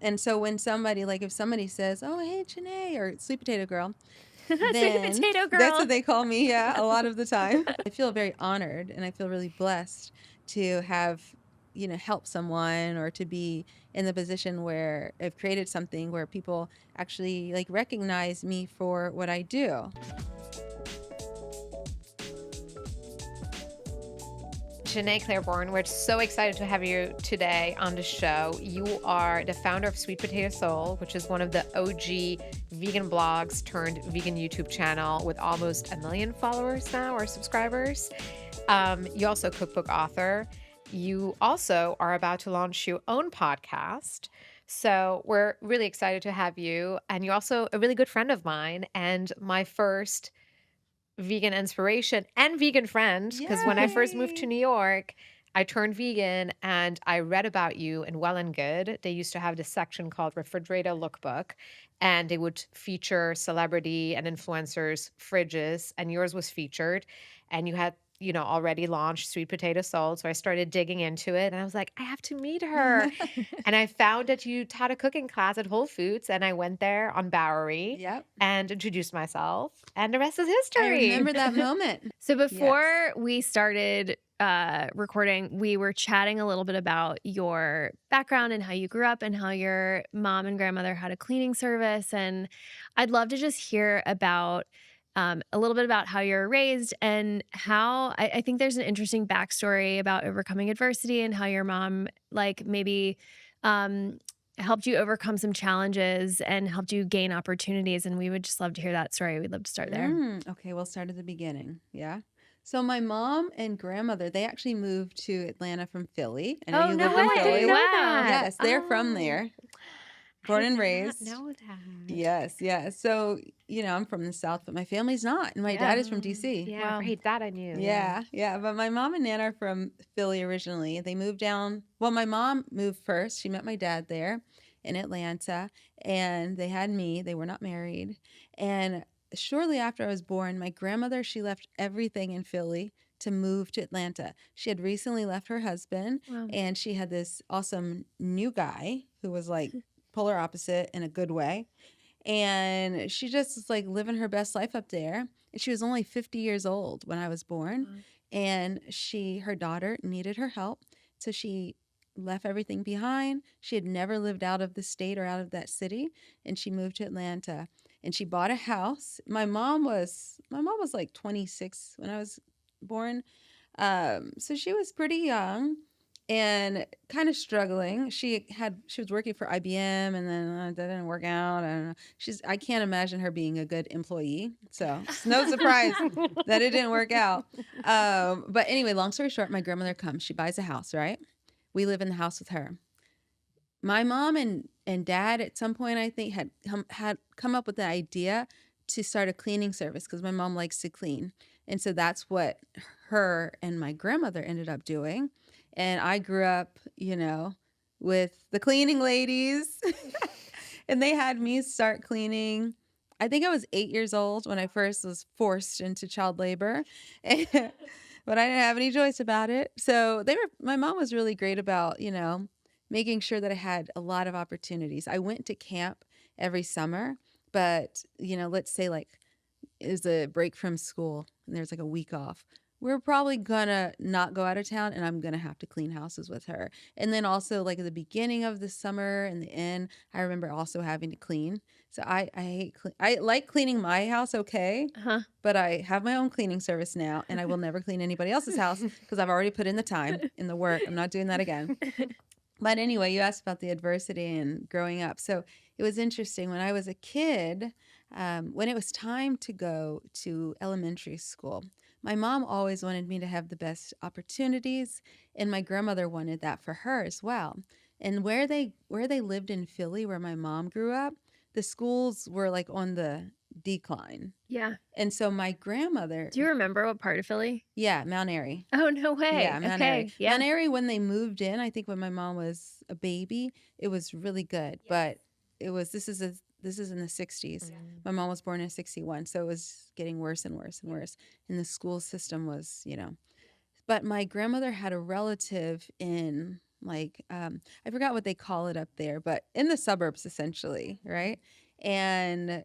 And so when somebody, like if somebody says, oh, hey, Jenné, or sweet potato girl, Sweet then potato that's girl. what they call me. Yeah, a lot of the time. I feel very honored and I feel really blessed to have, help someone or to be in the position where I've created something where people actually like recognize me for what I do. Jenné Claiborne, we're so excited to have you today on the show. You are the founder of Sweet Potato Soul, which is one of the OG vegan blogs turned vegan YouTube channel with almost 1 million followers now or subscribers. You also cookbook author. You also are about to launch your own podcast. So we're really excited to have you. And you're also a really good friend of mine and my first vegan inspiration and vegan friend, because when I first moved to Yay! New York, I turned vegan and I read about you in Well and Good. They used to have this section called Refrigerator Lookbook, and they would feature celebrity and influencers' fridges, and yours was featured. And you had, already launched Sweet Potato Soul. So I started digging into it and I was like, I have to meet her. And I found that you taught a cooking class at Whole Foods, and I went there on Bowery Yep. and introduced myself, and the rest is I history. remember that moment. So Yes. before we started recording, we were chatting a little bit about your background and how you grew up and how your mom and grandmother had a cleaning service. And I'd love to just hear about a little bit about how you're raised and how I think there's an interesting backstory about overcoming adversity and how your mom, like, maybe um, helped you overcome some challenges and helped you gain opportunities. And we would just love to hear that story. We'd love to start there. Okay, we'll start at the beginning. Yeah. So my mom and grandmother, they actually moved to Atlanta from Philly. I know Oh, you no live in way. Philly. Wow. Yes, they're from Oh, there. I Born and did not raised. know that. Yes, yes. So, I'm from the South, but my family's not. And my dad is from DC. Yeah, Wow. right. That I knew. Yeah, yeah. But my mom and Nana are from Philly originally. They moved down. Well, my mom moved first. She met my dad there in Atlanta, and they had me. They were not married. And shortly after I was born, my grandmother, she left everything in Philly to move to Atlanta. She had recently left her husband, Wow. and she had this awesome new guy who was like polar opposite in a good way. And she just was like living her best life up there. And she was only 50 years old when I was born. Wow. And her daughter needed her help. So she left everything behind. She had never lived out of the state or out of that city. And she moved to Atlanta and she bought a house. My mom was like 26 when I was born. So she was pretty young and kind of struggling. She was working for IBM, and then that didn't work out. I don't know. I can't imagine her being a good employee. So it's no surprise that it didn't work out. But anyway, long story short, my grandmother comes. She buys a house, right? We live in the house with her. My mom and dad at some point, I think, had come up with the idea to start a cleaning service because my mom likes to clean. And so that's what her and my grandmother ended up doing. And I grew up, with the cleaning ladies. And they had me start cleaning. I think I was 8 years old when I first was forced into child labor. But I didn't have any choice about it. So my mom was really great about, making sure that I had a lot of opportunities. I went to camp every summer, but, let's say like it was a break from school and there's like a week off. We're probably gonna not go out of town and I'm gonna have to clean houses with her. And then also like at the beginning of the summer and the end, I remember also having to clean. So I like cleaning my house, okay, Uh-huh. but I have my own cleaning service now and I will never clean anybody else's house because I've already put in the time in the work. I'm not doing that again. But anyway, you asked about the adversity and growing up. So it was interesting when I was a kid, when it was time to go to elementary school. My mom always wanted me to have the best opportunities, and my grandmother wanted that for her as well. And where they lived in Philly, where my mom grew up, the schools were like on the decline. Yeah. And so my grandmother, Do you remember what part of Philly? yeah, Mount Airy. Oh, no way. Yeah, Mount Airy. Okay. Yeah. Mount Airy, when they moved in, I think when my mom was a baby, it was really good. But this is in the 60s. My mom was born in 61, so it was getting worse and worse and worse. And the school system was, But my grandmother had a relative in like I forgot what they call it up there, but in the suburbs essentially, right? And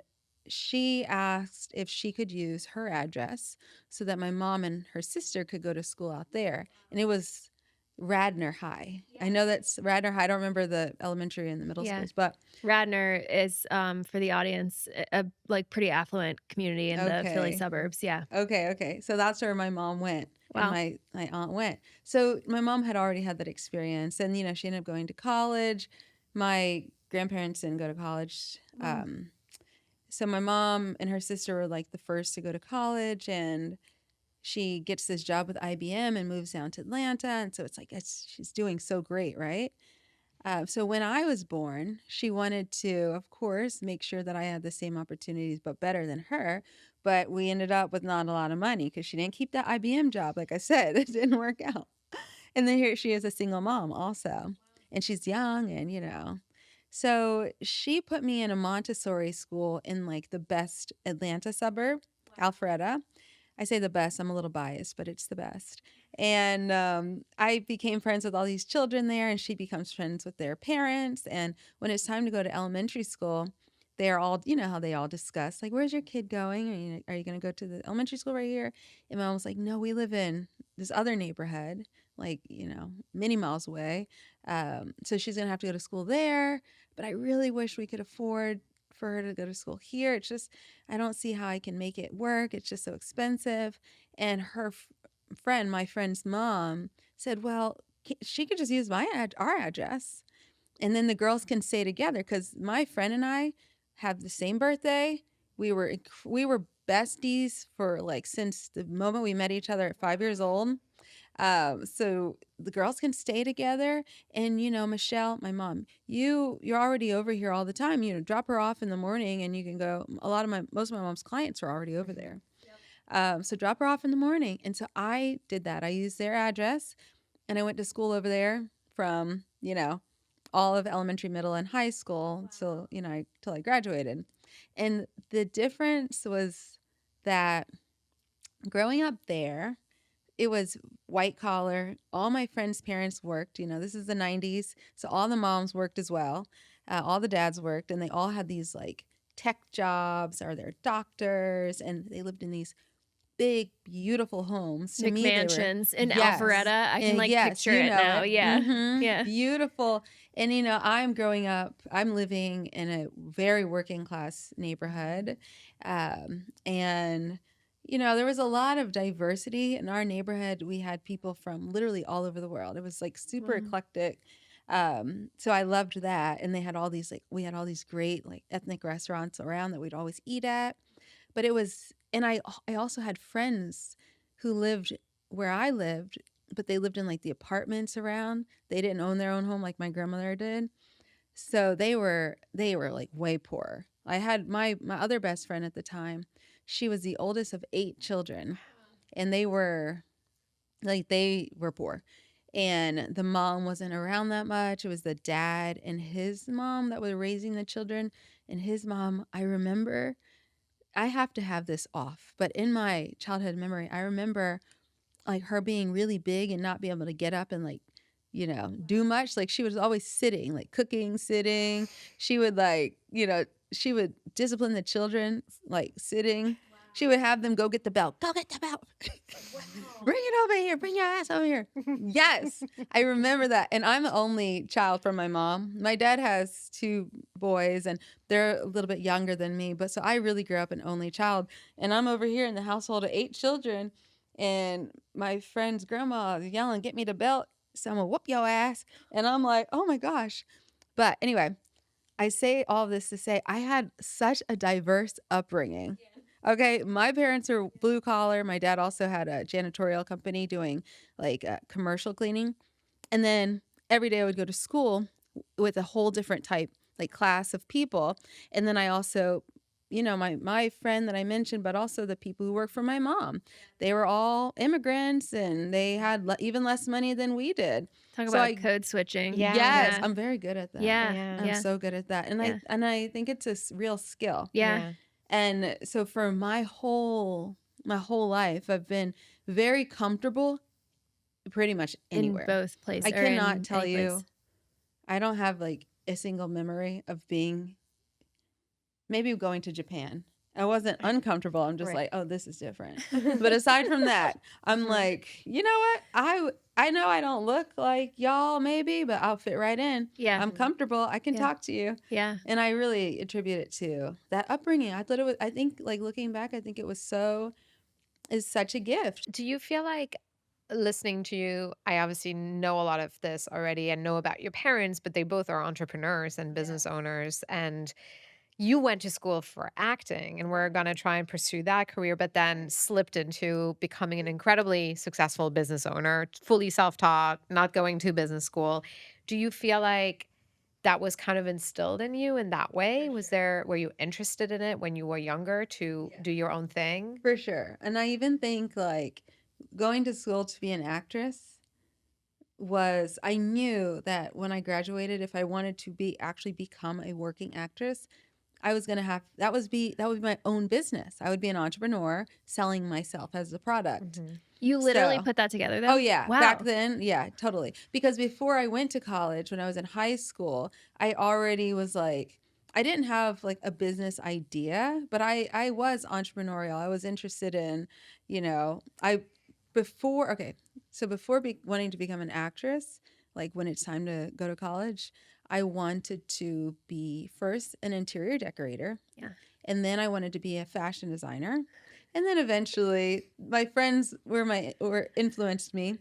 she asked if she could use her address so that my mom and her sister could go to school out there. And it was Radnor High. I know that's Radnor High. I don't remember the elementary and the middle Yeah. schools, but Radnor is, for the audience, like, pretty affluent community in the Philly okay. suburbs, yeah. Okay. So that's where my mom went and Wow. my aunt went. So my mom had already had that experience and she ended up going to college. My grandparents didn't go to college. So my mom and her sister were like the first to go to college, and she gets this job with IBM and moves down to Atlanta. And so it's like she's doing so great, right? So when I was born, she wanted to, of course, make sure that I had the same opportunities, but better than her. But we ended up with not a lot of money because she didn't keep that IBM job. Like I said, it didn't work out. And then here she is, a single mom also. And she's young and. So she put me in a Montessori school in like the best Atlanta suburb, Alpharetta. I say the best. I'm a little biased, but it's the best. And I became friends with all these children there, and she becomes friends with their parents. And when it's time to go to elementary school, they're all, how they all discuss, like, where's your kid going? Are you going to go to the elementary school right here? And my mom was like, no, we live in this other neighborhood, like, many miles away. So she's going to have to go to school there. But I really wish we could afford for her to go to school here. It's just, I don't see how I can make it work. It's just so expensive. And her friend, my friend's mom, said, well, she could just use our address. And then the girls can stay together because my friend and I have the same birthday. We were besties for like since the moment we met each other at 5 years old. So the girls can stay together. And Michelle, my mom, you're already over here all the time. Drop her off in the morning, and you can go. Most of my mom's clients are already over there. So drop her off in the morning. And so I did that. I used their address, and I went to school over there from all of elementary, middle, and high school. So till I graduated. And the difference was that growing up there, it was white collar. All my friends' parents worked. This is the 90s. So all the moms worked as well. All the dads worked, and they all had these like tech jobs, or they're doctors, and they lived in these big, beautiful homes. To me, they were, McMansions in yes. Alpharetta. I can like Yes, picture it now. it. Yeah. Mhm. Yeah. Beautiful. And I'm growing up, I'm living in a very working class neighborhood. And there was a lot of diversity in our neighborhood. We had people from literally all over the world. It was like super eclectic. So I loved that. And we had all these great like ethnic restaurants around that we'd always eat at. But it was, and I also had friends who lived where I lived, but they lived in like the apartments around. They didn't own their own home like my grandmother did. So they were like way poor. I had my other best friend at the time. She was the oldest of 8 children, and they were poor. And the mom wasn't around that much. It was the dad and his mom that were raising the children. And his mom, I remember, I have to have this off, but in my childhood memory, I remember like her being really big and not being able to get up and like, do much. Like she was always sitting, like cooking, sitting. She would she would discipline the children, like sitting. She would have them go get the belt. Go get the belt. Bring it over here. Bring your ass over here. Yes, I remember that. And I'm the only child from my mom. My dad has 2 boys, and they're a little bit younger than me. But so I really grew up an only child. And I'm over here in the household of 8 children. And my friend's grandma is yelling, get me the belt. So I'm going to whoop your ass. And I'm like, oh my gosh. But anyway, I say all this to say I had such a diverse upbringing. Okay, my parents are blue collar. My dad also had a janitorial company doing like commercial cleaning. And then every day I would go to school with a whole different type, like class of people. And then I also, my friend that I mentioned, but also the people who work for my mom, they were all immigrants, and they had even less money than we did. Talk So about code switching. Yeah. yes, Yeah. I'm very good at that. Yeah. I'm so good at that. And Yeah. I think it's a real skill. Yeah. And so for my whole life, I've been very comfortable pretty much in anywhere. both places I or cannot in tell any place? you. I don't have like a single memory of being maybe going to Japan. I wasn't uncomfortable. I'm just Right. like, oh, this is different. But aside from that, I'm Mhm. like, you know what? I know I don't look like y'all maybe, but I'll fit right in. Yeah. I'm comfortable. I can Yeah. talk to you. Yeah. And I really attribute it to that upbringing. I thought it was, I think like looking back, I think it was is such a gift. Do you feel like listening to you, I obviously know a lot of this already and know about your parents, but they both are entrepreneurs and business owners. And you went to school for acting and were going to try and pursue that career, but then slipped into becoming an incredibly successful business owner, fully self taught, not going to business school. Do you feel like that was kind of instilled in you in that way? Were you interested in it when you were younger to do your own thing? For sure. And I even think like going to school to be an actress was I knew that when I graduated, if I wanted to be actually become a working actress, I was gonna have that would be my own business. I would be an entrepreneur selling myself as a product. Mhm. You literally So put that together oh though? yeah, back Wow. then, yeah, totally. Because before I went to college, when I was in high school, I already was like, I didn't have like a business idea, but I was entrepreneurial. I was interested in, I before okay, so before wanting to become an actress, like when it's time to go to college, I wanted to be first an interior decorator, Yeah. and then I wanted to be a fashion designer. And then eventually my friends were influenced me.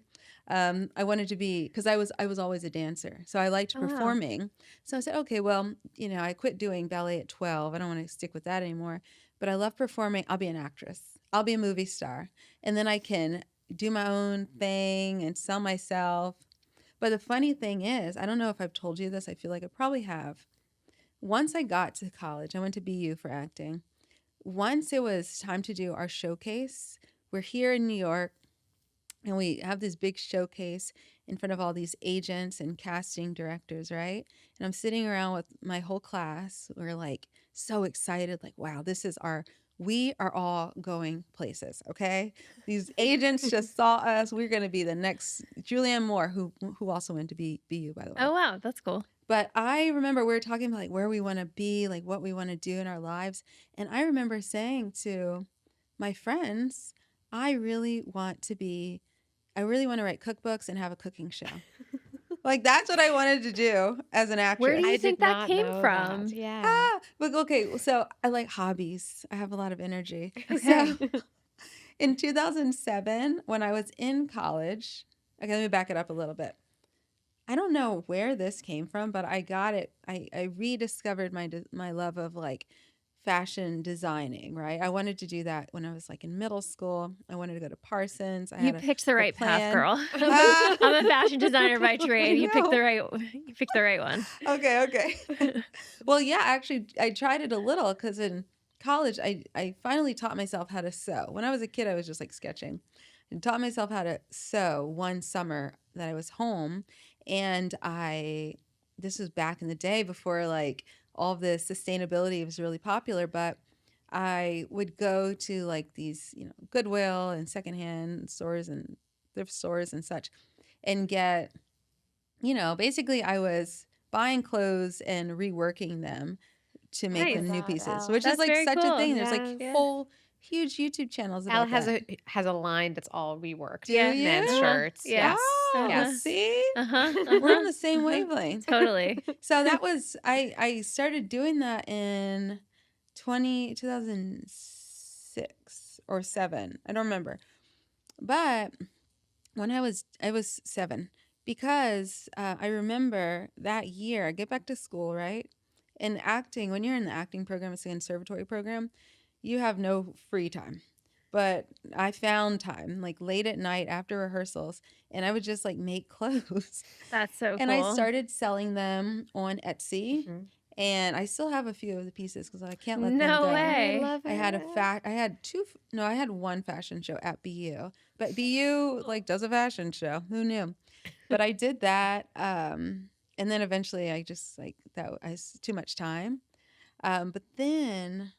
I wanted to be because I was always a dancer. So I liked Oh, wow. performing. So I said, okay, well, I quit doing ballet at 12. I don't want to stick with that anymore. But I love performing. I'll be an actress. I'll be a movie star. And then I can do my own thing and sell myself. But the funny thing is, I don't know if I've told you this. I feel like I probably have. Once I got to college, I went to BU for acting. Once it was time to do our showcase, we're here in New York and we have this big showcase in front of all these agents and casting directors, right? And I'm sitting around with my whole class. We're like so excited, like, wow, we are all going places, okay? These agents just saw us. We're going to be the next Julianne Moore, who also went to BU, by the way. Oh, wow. That's cool. But I remember we were talking about like where we want to be, like what we want to do in our lives. And I remember saying to my friends, I really want to write cookbooks and have a cooking show. Like that's what I wanted to do as an Where do actress. you I did think that not came know that. from? Yeah. But okay, so I like hobbies. I have a lot of energy. Okay. So in 2007, when I was in college, okay, let me back it up a little bit. I don't know where this came from, but I got it. I rediscovered my love of like fashion designing, right? I wanted to do that when I was like in middle school. I wanted to go to Parsons. I You had picked the a right path, plan. girl. Ah, I'm a fashion designer by I trade. know. You picked the right one. Okay. Well, yeah, actually, I tried it a little because in college, I finally taught myself how to sew. When I was a kid, I was just like sketching and taught myself how to sew one summer that I was home. And this was back in the day before like all of the sustainability was really popular, but I would go to like these, Goodwill and secondhand stores and thrift stores and such and get, basically I was buying clothes and reworking them to make Oh my them Nice. new God, pieces, which Elle. is That's like very such a cool. thing. There's like Yes. Yeah. whole huge YouTube channels Elle about that. has a line that's all reworked Do Yeah. men's you? shirts. Yeah. Yes. Oh, Uh-huh. Yes. see? Uh-huh. We're on Uh-huh. the same Uh-huh. wavelength. Totally. So that was I started doing that in 2006 or 7. I don't remember. But when I was 7 because I remember that year I get back to school, right? In acting, when you're in the acting program, it's a conservatory program, you have no free time. But I found time like late at night after rehearsals and I would just like make clothes. That's so And I cool. started selling them on Etsy, Mhm. and I still have a few of the pieces because I can't let them No go. I way. love I had it. I had two, no, I had one fashion show at BU, but BU like does a fashion show. Who knew? But I did that, and then eventually I just like that was too much time. But then,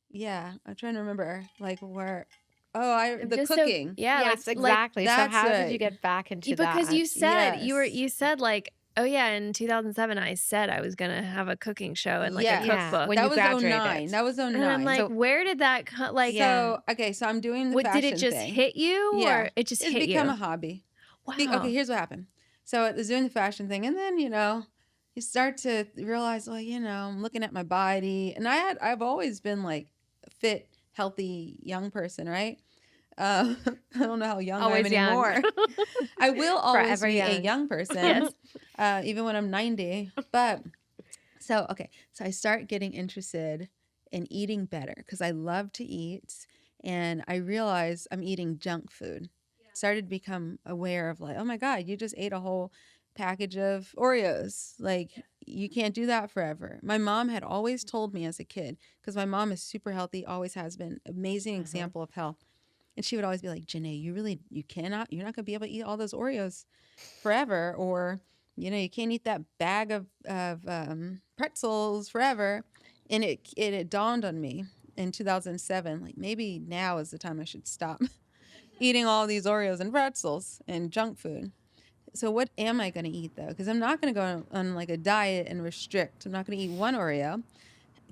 yeah, I'm trying to remember like where. I'm the just so cooking. yeah, Yes, like exactly. So That's how did you right. get back into because that? Yes. you said like, "Oh, yeah, in 2007, I said I was gonna have a cooking show and, like, a Yes. Yeah, cookbook." when That you was graduated. '09. That was And I'm '09. like, So "Where did that co" like, yeah. So, okay, so I'm doing the what did it fashion just thing. hit you Yeah. or it just It's hit become a you? hobby. Okay, Wow. here's what happened. So I was doing the fashion thing, and then, you start to realize, well, I'm looking at my body, and I've always been like a fit, healthy young person, right? I don't know how young I am Always young. anymore. I will always Forever be a young. young person, Yes. even when I'm 90. But so I start getting interested in eating better because I love to eat, and I realize I'm eating junk food. Started to become aware of like, oh my God, you just ate a whole package of Oreos. Like, you can't do that forever. My mom had always told me as a kid, because my mom is super healthy, always has been, amazing example of health. And she would always be like, Jenné, you're not gonna be able to eat all those Oreos forever, or you can't eat that bag of pretzels forever. And it dawned on me in 2007, like maybe now is the time I should stop eating all these Oreos and pretzels and junk food. So what am I going to eat though? Because I'm not going to go on like a diet and restrict. I'm not going to eat one Oreo.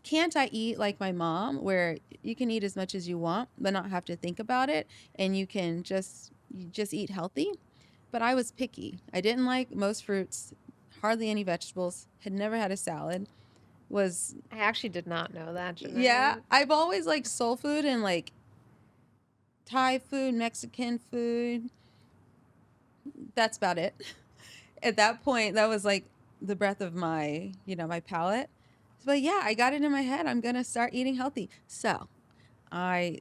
Can't I eat like my mom, where you can eat as much as you want, but not have to think about it, and you just eat healthy? But I was picky. I didn't like most fruits, hardly any vegetables. Had never had a salad. Was I actually did not know that, Yeah, Jenné. I've always liked soul food and like Thai food, Mexican food. That's about it. At that point, that was like the breath of my palate. But yeah, I got it in my head. I'm gonna start eating healthy. So I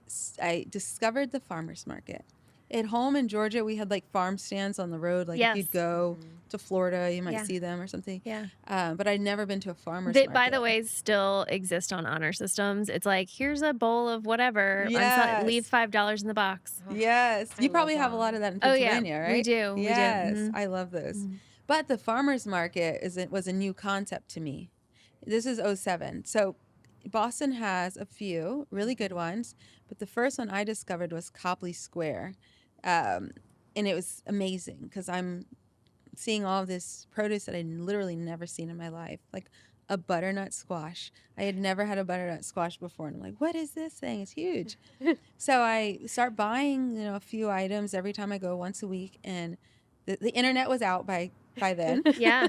discovered the farmers market. At home in Georgia, we had like farm stands on the road. Like if Yes. you'd go to Florida, you might Yeah. see them or something. Yeah. But I'd never been to a farmer's That, by the market. way, still exist on honor systems. It's like, here's a bowl of whatever. Leave Yes. $5 in the box. Oh, Yes. I You love probably have a lot that. of that in Oh, yeah. Pennsylvania, We right? do. We do. Yes. Mhm. I love those. Mhm. But the farmer's market was a new concept to me. This is '07. So Boston has a few really good ones, but the first one I discovered was Copley Square. Um, and it was amazing because I'm seeing all of this produce that I'd literally never seen in my life, like a butternut squash. I had never had a butternut squash before, and I'm like, what is this thing? It's huge. So I start buying, a few items every time I go once a week, and the internet was out by then. Yeah.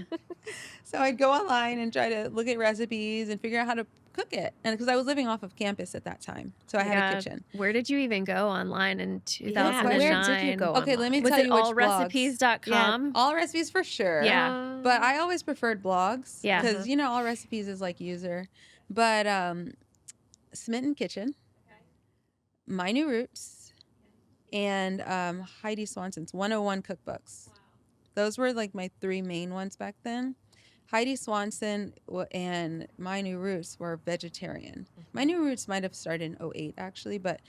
So I'd go online and try to look at recipes and figure out how to cook it. And because I was living off of campus at that time, so I had a Yeah. kitchen. Where did you even go online in Yeah, where did you 2009? go Okay, let me online? Was tell it you which blogs. allrecipes.com? All recipes for sure. Yeah. But I always preferred blogs Yeah. because all recipes is like user. But Smitten Kitchen, My New Roots, and Heidi Swanson's 101 cookbooks. Those were like my three main ones back then. Heidi Swanson and My New Roots were vegetarian. My New Roots might have started in '08 actually, but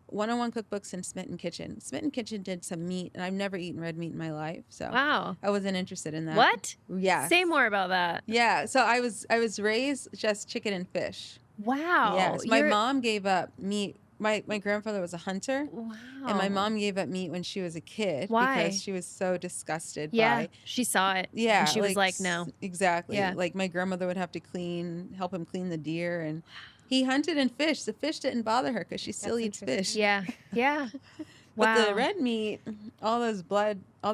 101 cookbooks and Smitten Kitchen. Smitten Kitchen did some meat, and I've never eaten red meat in my life, so Wow. I wasn't interested in that. What? Yeah. Say more about that. Yeah. So I was raised just chicken and fish. Wow. Yes. My mom gave up meat. My grandfather was a hunter. Wow. And my mom gave up meat when she was a kid Why? because she was so disgusted Yeah. by She saw it. yeah, And she was like, no. Exactly. Yeah. Like my grandmother would have to help him clean the deer, and he hunted and fished. The fish didn't bother her because she still That's eats interesting. fish. Yeah. Yeah. But Wow. the red meat, all the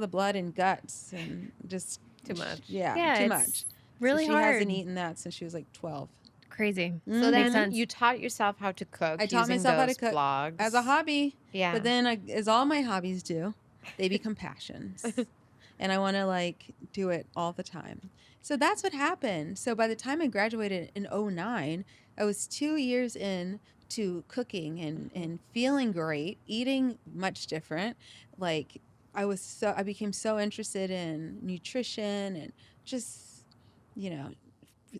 blood and guts, and just Too much. Yeah, Yeah, too it's much. really so she hard. hasn't eaten that since she was like 12. Crazy. So Mhm. then sense. you taught yourself how to cook. I taught using myself how to those cook blogs as a hobby. Yeah. But then, as all my hobbies do, they become passions. And I want to like do it all the time. So that's what happened. So by the time I graduated in '09, I was 2 years in to cooking and feeling great, eating much different. Like I became so interested in nutrition and just, you know,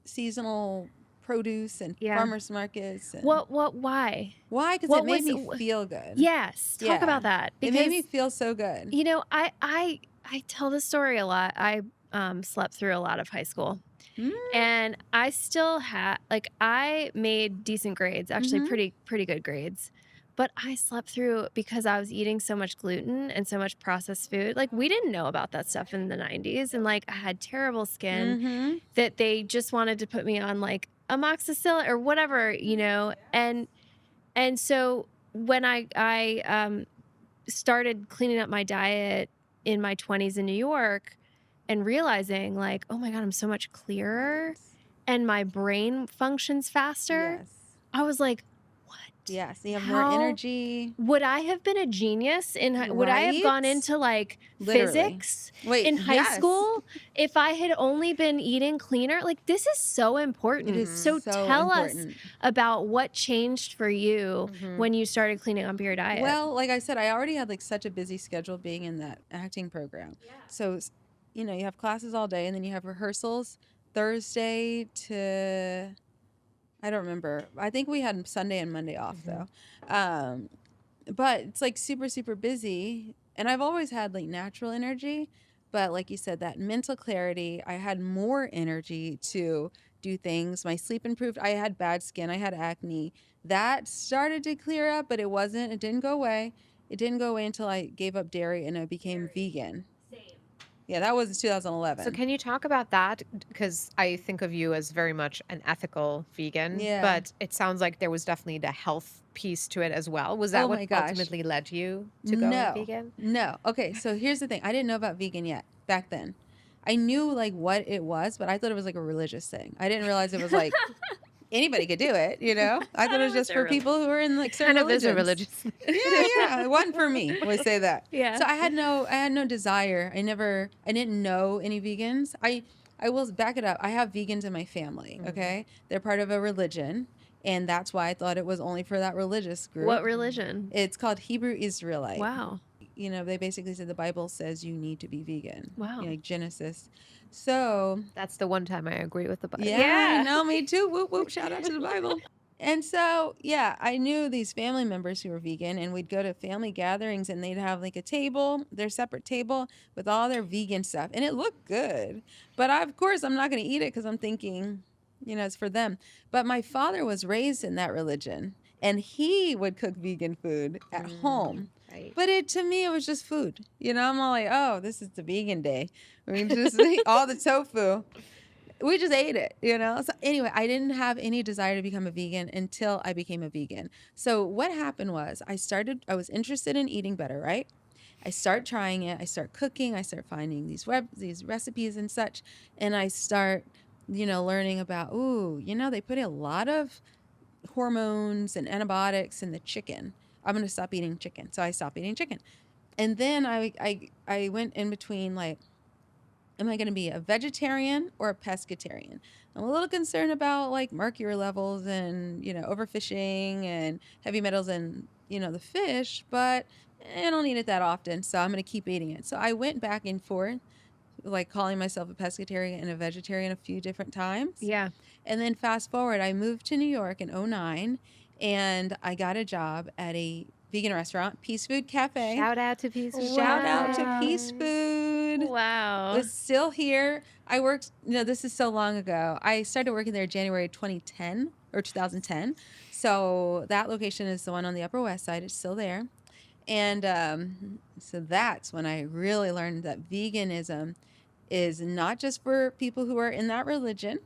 seasonal produce and Yeah. farmers markets. And Why? Why? Because what it made was- me feel good. Yes. Talk Yeah. about that. It Because, made me feel so good. I tell this story a lot. I slept through a lot of high school. Mm. And I still had, I made decent grades, actually Mhm. pretty good grades. but I slept through because I was eating so much gluten and so much processed food. Like, we didn't know about that stuff in the 90s, and, like, I had terrible skin Mm-hmm. that they just wanted to put me on, like, amoxicillin or whatever, and so when I started cleaning up my diet in my 20s in New York and realizing, like, "Oh my god, I'm so much clearer Right. and my brain functions faster." Yes. I was like, "What? Yes. You have more How energy. would I have been a genius would I have gone Right? into, like, Literally. physics Wait, in high yes. school if I had only been eating cleaner?" Like, this is so It important. is Mhm. So so tell us important. about what changed for you Mhm. when you started cleaning up your diet. Well, like I said, I already had like such a busy schedule being in that acting program. So, you have classes all day and then you have rehearsals Thursday to, I don't remember. I think we had Sunday and Monday off Mhm. though. Um, but it's like super, super busy. And I've always had like natural energy. But like you said, that mental clarity, I had more energy to do things. My sleep improved. I had bad skin. I had acne. That started to clear up, but it didn't go away. It didn't go away until I gave up dairy and I became vegan. Yeah, that was in So 2011. can you talk about that? Because I think of you as very much an ethical vegan, Yeah. but it sounds like there was definitely the health piece to it as well. Was that Oh what my gosh. ultimately led you to going No, vegan? no. Okay, so here's the thing. I didn't know about vegan yet back then. I knew like what it was, but I thought it was like a religious thing. I didn't realize it was like anybody could do it, you know? I thought it was just for people who were in like It certain kind of is a religions. religious thing. Yeah, yeah. It wasn't for me. We say that. Yeah. So I had no desire. I didn't know any vegans. I will back it up. I have vegans in my family, Mhm. okay? They're part of a religion, and that's why I thought it was only for that religious What group. religion? It's called Hebrew Israelite. Wow. They basically said the Bible says you need to be vegan. Wow. Like Genesis. So, That's the one time I agree with the Bible. yeah, I Yeah. know, me too. Whoop, whoop, shout out to the Bible. And so, yeah, I knew these family members who were vegan, and we'd go to family gatherings and they'd have like a table, their separate table with all their vegan stuff. And it looked good. But of course, I'm not going to eat it because I'm thinking, it's for them. But my father was raised in that religion and he would cook vegan food at home. Right. But to me, it was just food. I'm all like, oh, this is the vegan day. We just eat all the tofu. We just ate it. So anyway, I didn't have any desire to become a vegan until I became a vegan. So what happened was I was interested in eating better, right? I start trying it. I start cooking. I start finding these recipes and such. And I start, learning about, they put a lot of hormones and antibiotics in the chicken. I'm going to stop eating chicken. So I stopped eating chicken. And then I went in between like, am I going to be a vegetarian or a pescatarian? I'm a little concerned about like mercury levels and, overfishing and heavy metals in, the fish, but I don't eat it that often. So I'm going to keep eating it. So I went back and forth, like calling myself a pescatarian and a vegetarian a few different times. Yeah. And then fast forward, I moved to New York in '09 and I got a job at a vegan restaurant, Peace Food Cafe. Shout out to Peace Food Shout out to Wow. Peace Food. Wow. Was still here. I worked, this is so long ago. I started working there January 2010 or 2010. So that location is the one on the Upper West Side. It's still there. And so that's when I really learned that veganism is not just for people who are in that religion,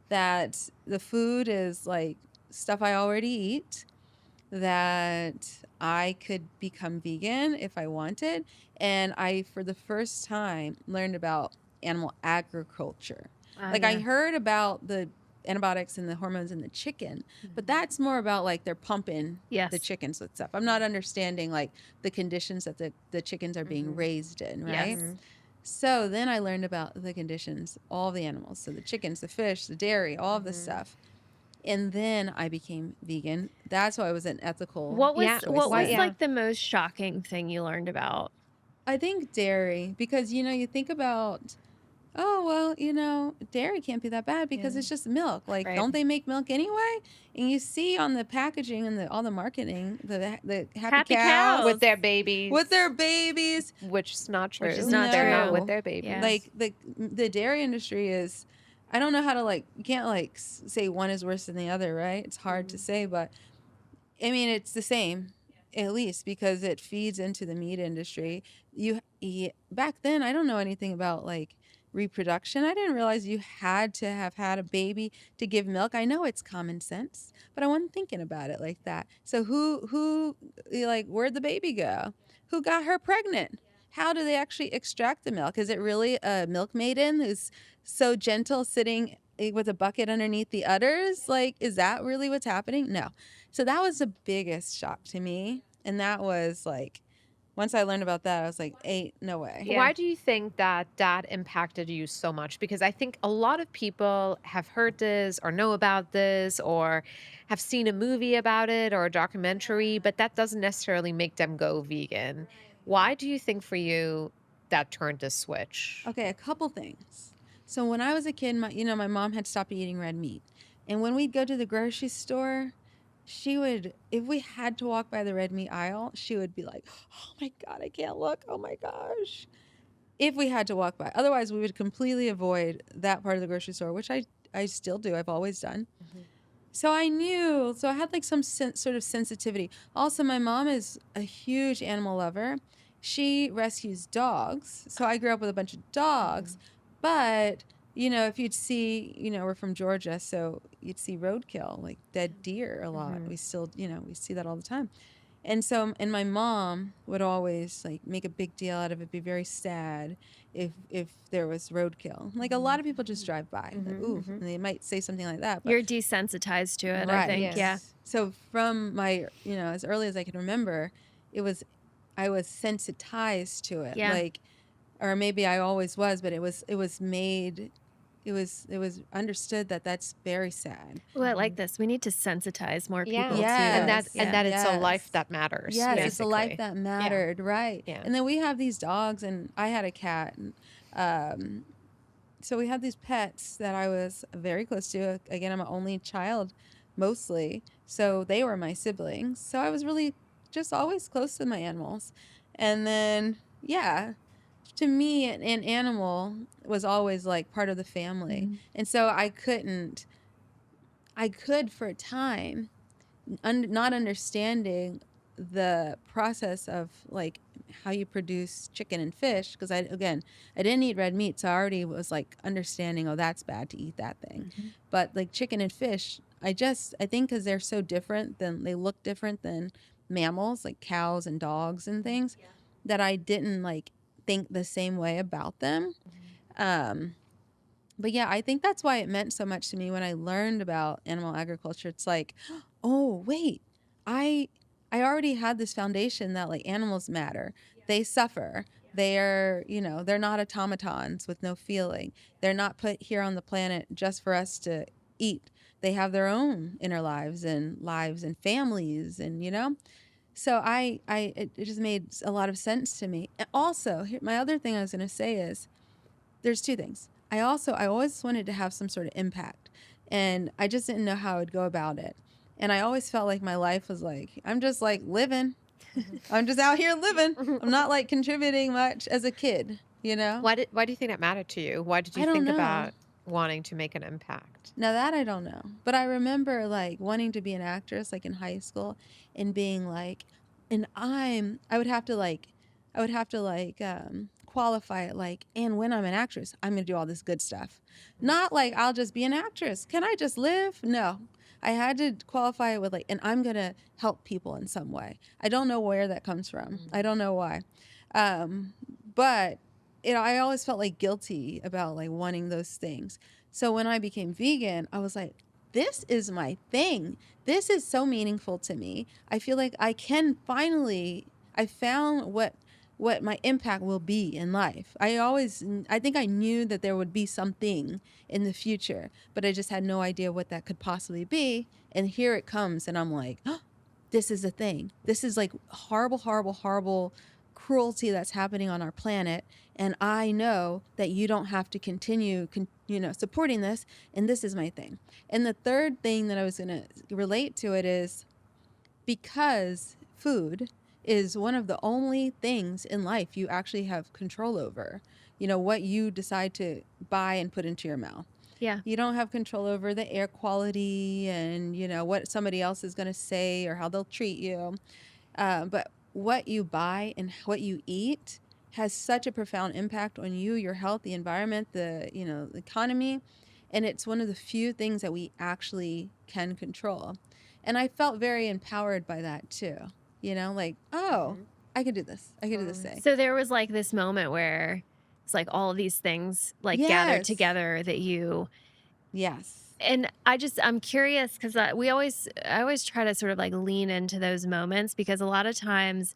that the food is like stuff I already eat, that I could become vegan if I wanted. And I, for the first time, learned about animal agriculture. Like I Yeah. heard about the antibiotics and the hormones in the chicken, but that's more about like they're pumping Yes. the chickens with stuff. I'm not understanding like the conditions that the chickens are being raised in, right? Yes. So then I learned about the conditions, all the animals. So the chickens, the fish, the dairy, all of this stuff. And then I became vegan. That's why I was an ethical What was Yeah. what was choice. like the most shocking thing you learned about? I think dairy, because you think about, oh well, dairy can't be that bad because it's just milk. Like, Right. don't they make milk anyway? And you see on the packaging and all the marketing, the happy Happy cows. With their babies. with their babies. Which is not true. Which is not They're not true. with their babies. Yes. Like the dairy industry is, I don't know how to you can't say one is worse than the other, right? It's hard to say, but I mean it's the same. at least because it feeds into the meat industry. Back then, I don't know anything about like reproduction. I didn't realize you had to have had a baby to give milk. I know it's common sense, but I wasn't thinking about it like that. So like, where'd the baby go? Who got her pregnant? How do they actually extract the milk? Is it really a milk maiden who's so gentle sitting with a bucket underneath the udders? Like, is that really what's happening? No. So that was the biggest shock to me. And that was like, once I learned about that, I was like, ain't no way. Yeah. Why do you think that that impacted you so much? Because I think a lot of people have heard this or know about this or have seen a movie about it or a documentary, but that doesn't necessarily make them go vegan. Why do you think for you that turned the switch? Okay, a couple things. So when I was a kid, my mom had stopped eating red meat. And when we'd go to the grocery store, she would, if we had to walk by the red meat aisle, she would be like, oh my God, I can't look. Oh my gosh. If we had to walk by. Otherwise, we would completely avoid that part of the grocery store, which I still do. I've always done. So I knew, so I had like some sort of sensitivity. Also, my mom is a huge animal lover. She rescues dogs. So I grew up with a bunch of dogs. But, if you'd see, we're from Georgia, so you'd see roadkill, like dead deer a lot. We still, we see that all the time. And so, and my mom would always like make a big deal out of it, be very sad if there was roadkill. Like a lot of people just drive by, like, ooh, and they might say something like that. But You're desensitized to it, I right, think. Yes. Yeah. so from my, as early as I can remember, I was sensitized to it. Yeah. Like, or maybe I always was, but it was made, it was understood that that's very sad. Oh, I like this. We need to sensitize more people to And that this. and that it's a Yes. life that matters. Yes, it's a life basically. that mattered, right? Yeah. And then we have these dogs, and I had a cat. And, so we had these pets that I was very close to. Again, I'm an only child, mostly, so they were my siblings. So I was really just always close to my animals. And then, yeah, to me, an animal was always like part of the family. And so I could for a time, not understanding the process of like how you produce chicken and fish, because I didn't eat red meat, so I already was like understanding, oh, that's bad to eat that thing. But like chicken and fish, I think because they're so different, they look different than mammals like cows and dogs and things, that I didn't like think the same way about them. But yeah, I think that's why it meant so much to me when I learned about animal agriculture. It's like, oh wait, I already had this foundation that like animals matter. They suffer. They are, they're not automatons with no feeling. They're not put here on the planet just for us to eat. They have their own inner lives and families, and so it just made a lot of sense to me. And also, my other thing I was going to say is, there's two things. I always wanted to have some sort of impact, and I just didn't know how I would go about it. And I always felt like my life was like, I'm just like living. I'm just out here living. I'm not like contributing much as a kid, Why do you think that mattered to you? Why did you I don't think know. about wanting to make an impact? Now that I don't know, but I remember like wanting to be an actress, like in high school, and being like, and I would have to qualify it like, and when I'm an actress, I'm gonna do all this good stuff, not like I'll just be an actress. Can I just live? No, I had to qualify it with like, and I'm gonna help people in some way. I don't know where that comes from. I don't know why, but I always felt like guilty about like wanting those things. So when I became vegan, I was like, this is my thing. This is so meaningful to me. I feel like I found what my impact will be in life. I think I knew that there would be something in the future, but I just had no idea what that could possibly be. And here it comes, and I'm like, oh, this is a thing. This is like horrible, horrible, horrible cruelty that's happening on our planet. And I know that you don't have to continue, supporting this. And this is my thing. And the third thing that I was going to relate to it is, because food is one of the only things in life you actually have control over, what you decide to buy and put into your mouth. Yeah. You don't have control over the air quality and, what somebody else is going to say or how they'll treat you. But what you buy and what you eat has such a profound impact on you, your health, the environment, the economy. And it's one of the few things that we actually can control. And I felt very empowered by that too. Like, oh, Mhm. I can do this. I can do this Totally. thing. So there was like this moment where it's like all of these things like gathered Yes. together that you Yes. and I'm curious because I always try to sort of like lean into those moments because a lot of times,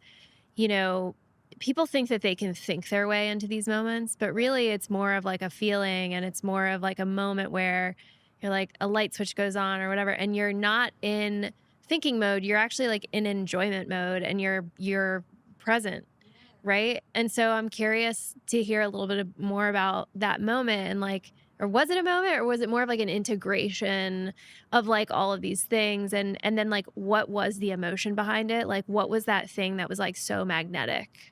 you know, people think that they can think their way into these moments, but really it's more of like a feeling and it's more of like a moment where you're like a light switch goes on or whatever, and you're not in thinking mode. You're actually like in enjoyment mode and you're present. Right. And so I'm curious to hear a little bit more about that moment and like, or was it a moment or was it more of like an integration of like all of these things and then like what was the emotion behind it? Like what was that thing that was like so magnetic?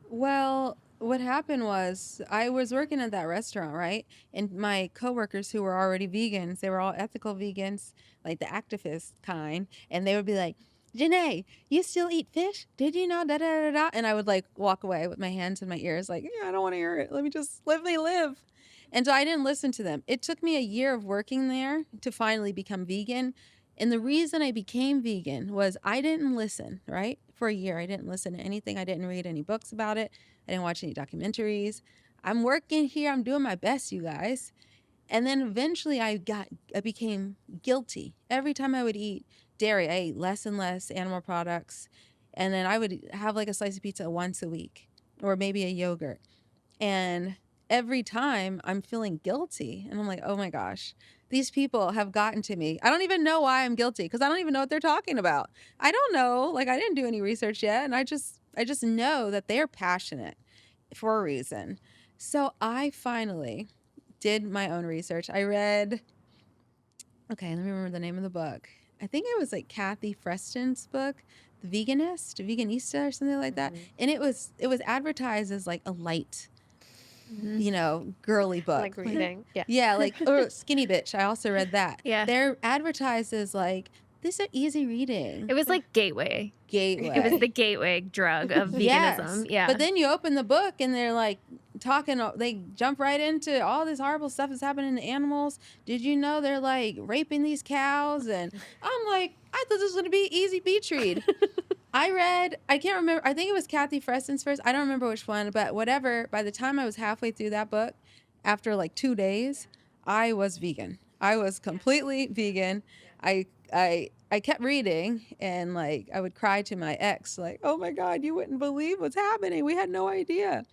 Well, what happened was I was working at that restaurant, right? And my coworkers who were already vegans, they were all ethical vegans, like the activist kind, and they would be like, "Jenné, you still eat fish? Did you know da da da da?" And I would like walk away with my hands in my ears, like, "Yeah, I don't want to hear it. Let me live." And so I didn't listen to them. It took me a year of working there to finally become vegan. And the reason I became vegan was I didn't listen, right? For a year, I didn't listen to anything. I didn't read any books about it. I didn't watch any documentaries. I'm working here. I'm doing my best, you guys. And then eventually I became guilty. Every time I would eat dairy, I ate less and less animal products. And then I would have like a slice of pizza once a week or maybe a yogurt. And every time I'm feeling guilty and I'm like, oh my gosh, these people have gotten to me. I don't even know why I'm guilty because I don't even know what they're talking about. I don't know. Like I didn't do any research yet. And I just know that they're passionate for a reason. So I finally did my own research. I read, okay, let me remember the name of the book. I think it was like Kathy Freston's book, The Veganista or something like that. Mhm. And it was advertised as like a light Mhm. girly book. Like reading. Yeah. Yeah, like or Skinny Bitch. I also read that. Yeah. They're advertised as like this is easy reading. It was like gateway. Gateway. It was the gateway drug of Yes. veganism. Yeah. But then you open the book and they're like talking, they jump right into all this horrible stuff that's happening to animals. Did you know they're like raping these cows? And I'm like, I thought this was going to be easy beach read. I can't remember, I think it was Kathy Freston's first. I don't remember which one, but whatever. By the time I was halfway through that book, after like 2 days, I was vegan. I was completely vegan. I kept reading and like I would cry to my ex like, "Oh my God, you wouldn't believe what's happening. We had no idea."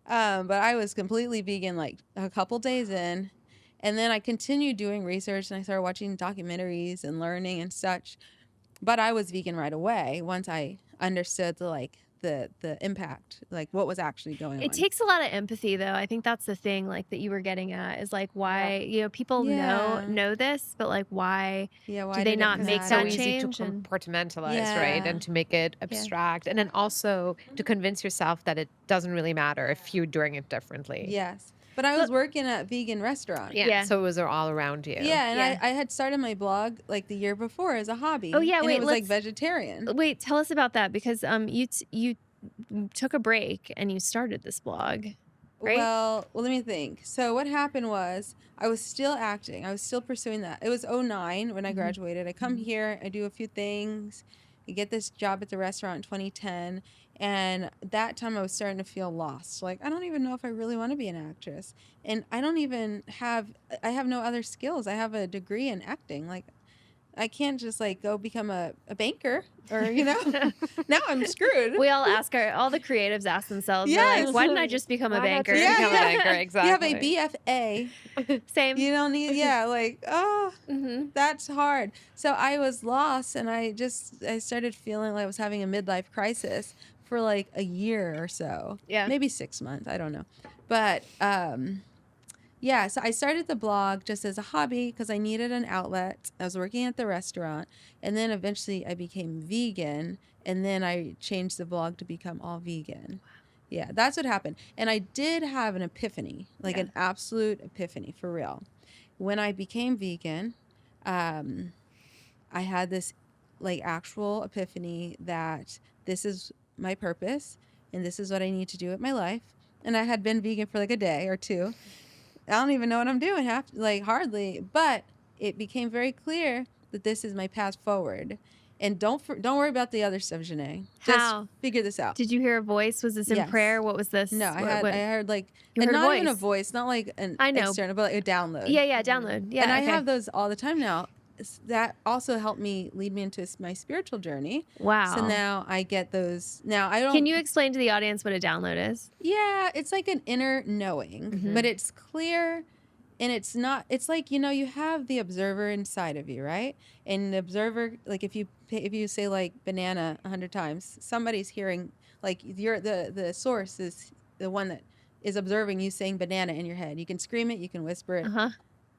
But I was completely vegan like a couple days in, and then I continued doing research and I started watching documentaries and learning and such. But I was vegan right away once I understood the impact, like what was actually going It on. takes a lot of empathy though. I think that's the thing like that you were getting at is like Yeah. why, people Yeah. know this, but like why Yeah. do Why they did it not Because make it's so that matter? easy to change? And compartmentalize, right? Yeah. And to make it yeah. abstract. And then also to convince yourself that it doesn't really matter if you're doing it differently. Yes. But I was working at a vegan restaurant. Yeah. Yeah. So it was all around you. Yeah, and Yeah. I had started my blog like the year before as a hobby. Oh yeah, And wait, it was like let's vegetarian. wait, tell us about that because you took a break and you started this blog, right? Well, let me think. So what happened was I was still acting. I was still pursuing that. It was '09 when I Mhm. graduated. I come here, I do a few things. I get this job at the restaurant in 2010, and that time I was starting to feel lost. Like I don't even know if I really want to be an actress. And I have no other skills. I have a degree in acting. Like I can't just like go become a banker or now I'm screwed. We all the creatives ask themselves, they're Yes. like, why didn't I just become a Why not banker? just Yeah, become yeah. a banker? You have a Exactly. BFA. Same. You don't need, yeah, like, oh, Hmm. that's hard. So I was lost and I started feeling like I was having a midlife crisis for like a year or so. Yeah. Maybe 6 months. I don't know. But, yeah, so I started the blog just as a hobby because I needed an outlet. I was working at the restaurant. And then eventually I became vegan. And then I changed the blog to become all vegan. Yeah, that's what happened. And I did have an epiphany, like Yeah. an absolute epiphany for real. When I became vegan, I had this like actual epiphany that this is my purpose and this is what I need to do with my life. And I had been vegan for like a day or two. I don't even know what I'm doing, hardly. But it became very clear that this is my path forward. And don't worry about the other stuff, Jenné. Just How? figure this out. Did you hear a voice? Was this in Yes. prayer? What was this? No, I heard like, You and heard a not even a voice. voice, not like an I know. external, but like a download. Yeah, download. Yeah, And I okay. have those all the time now. That also helped me lead me into my spiritual journey. Wow. So now I get those. Now I don't. Can you explain to the audience what a download is? Yeah, it's like an inner knowing, but it's clear, and it's not. It's like, you have the observer inside of you, right? And the observer, like if you say like banana 100 times, somebody's hearing, like the source is the one that is observing you saying banana in your head. You can scream it, you can whisper it.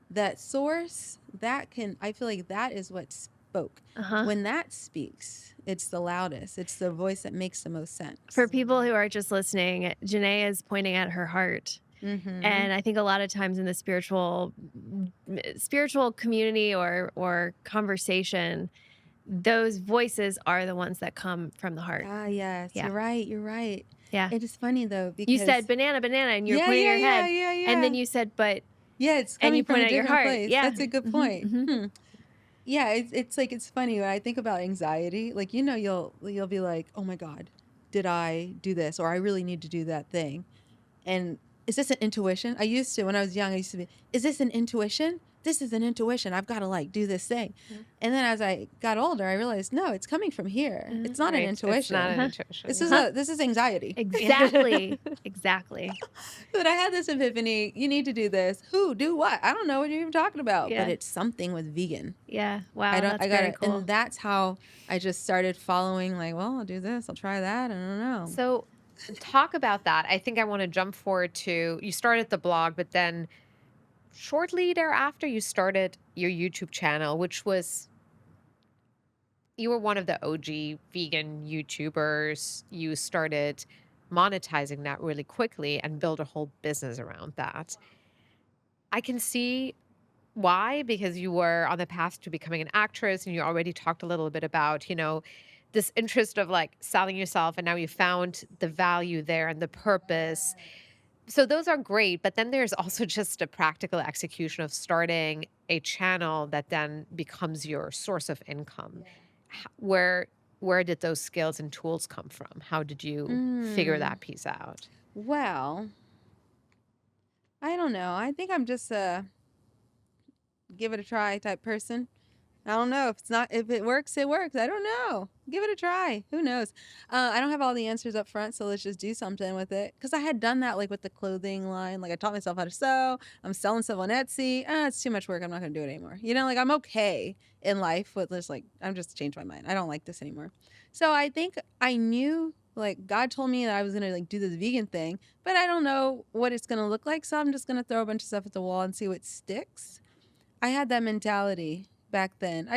That source, I feel like that is what spoke. When that speaks, it's the loudest. It's the voice that makes the most sense. For people who are just listening, Jenné is pointing at her heart. And I think a lot of times in the spiritual community or conversation, those voices are the ones that come from the heart. Ah, yes. Yeah. You're right. Yeah. It is funny though, because You said banana, and you're pointing your head. Yeah. And then you said, but yeah, it's and coming you from point a at your different heart. place. Yeah. That's a good point. Yeah, it's like, it's funny when I think about anxiety. Like, you'll be like, oh my God, did I do this? Or I really need to do that thing. And is this an intuition? When I was young, I used to be, is this an intuition? This is an intuition. I've got to like do this thing. And then as I got older, I realized, no, it's coming from here. It's not an intuition. It's not an intuition. This is anxiety. exactly. But I had this epiphany. You need to do this. Who? Do what? I don't know what you're even talking about. Yeah. But it's something with vegan. Yeah. Wow. I got very it. cool. And that's how I just started following, like, well, I'll do this. I'll try that. I don't know. So talk about that. I think I want to jump forward to, you started the blog, but then shortly thereafter you started your YouTube channel, which was, you were one of the OG vegan YouTubers. You started monetizing that really quickly and build a whole business around that. I can see why, because you were on the path to becoming an actress and you already talked a little bit about, this interest of like selling yourself, and now you found the value there and the purpose. So those are great, but then there's also just a practical execution of starting a channel that then becomes your source of income. Where did those skills and tools come from? How did you figure that piece out? Well, I don't know. I think I'm just a give it a try type person. I don't know. If it works, it works. I don't know. Give it a try. Who knows? I don't have all the answers up front, so let's just do something with it. Because I had done that like with the clothing line. Like I taught myself how to sew. I'm selling stuff on Etsy. It's too much work. I'm not going to do it anymore. Like I'm okay in life with this. Like I'm just changed my mind. I don't like this anymore. So I think I knew, like God told me that I was going to like do this vegan thing, but I don't know what it's going to look like. So I'm just going to throw a bunch of stuff at the wall and see what sticks. I had that mentality back then.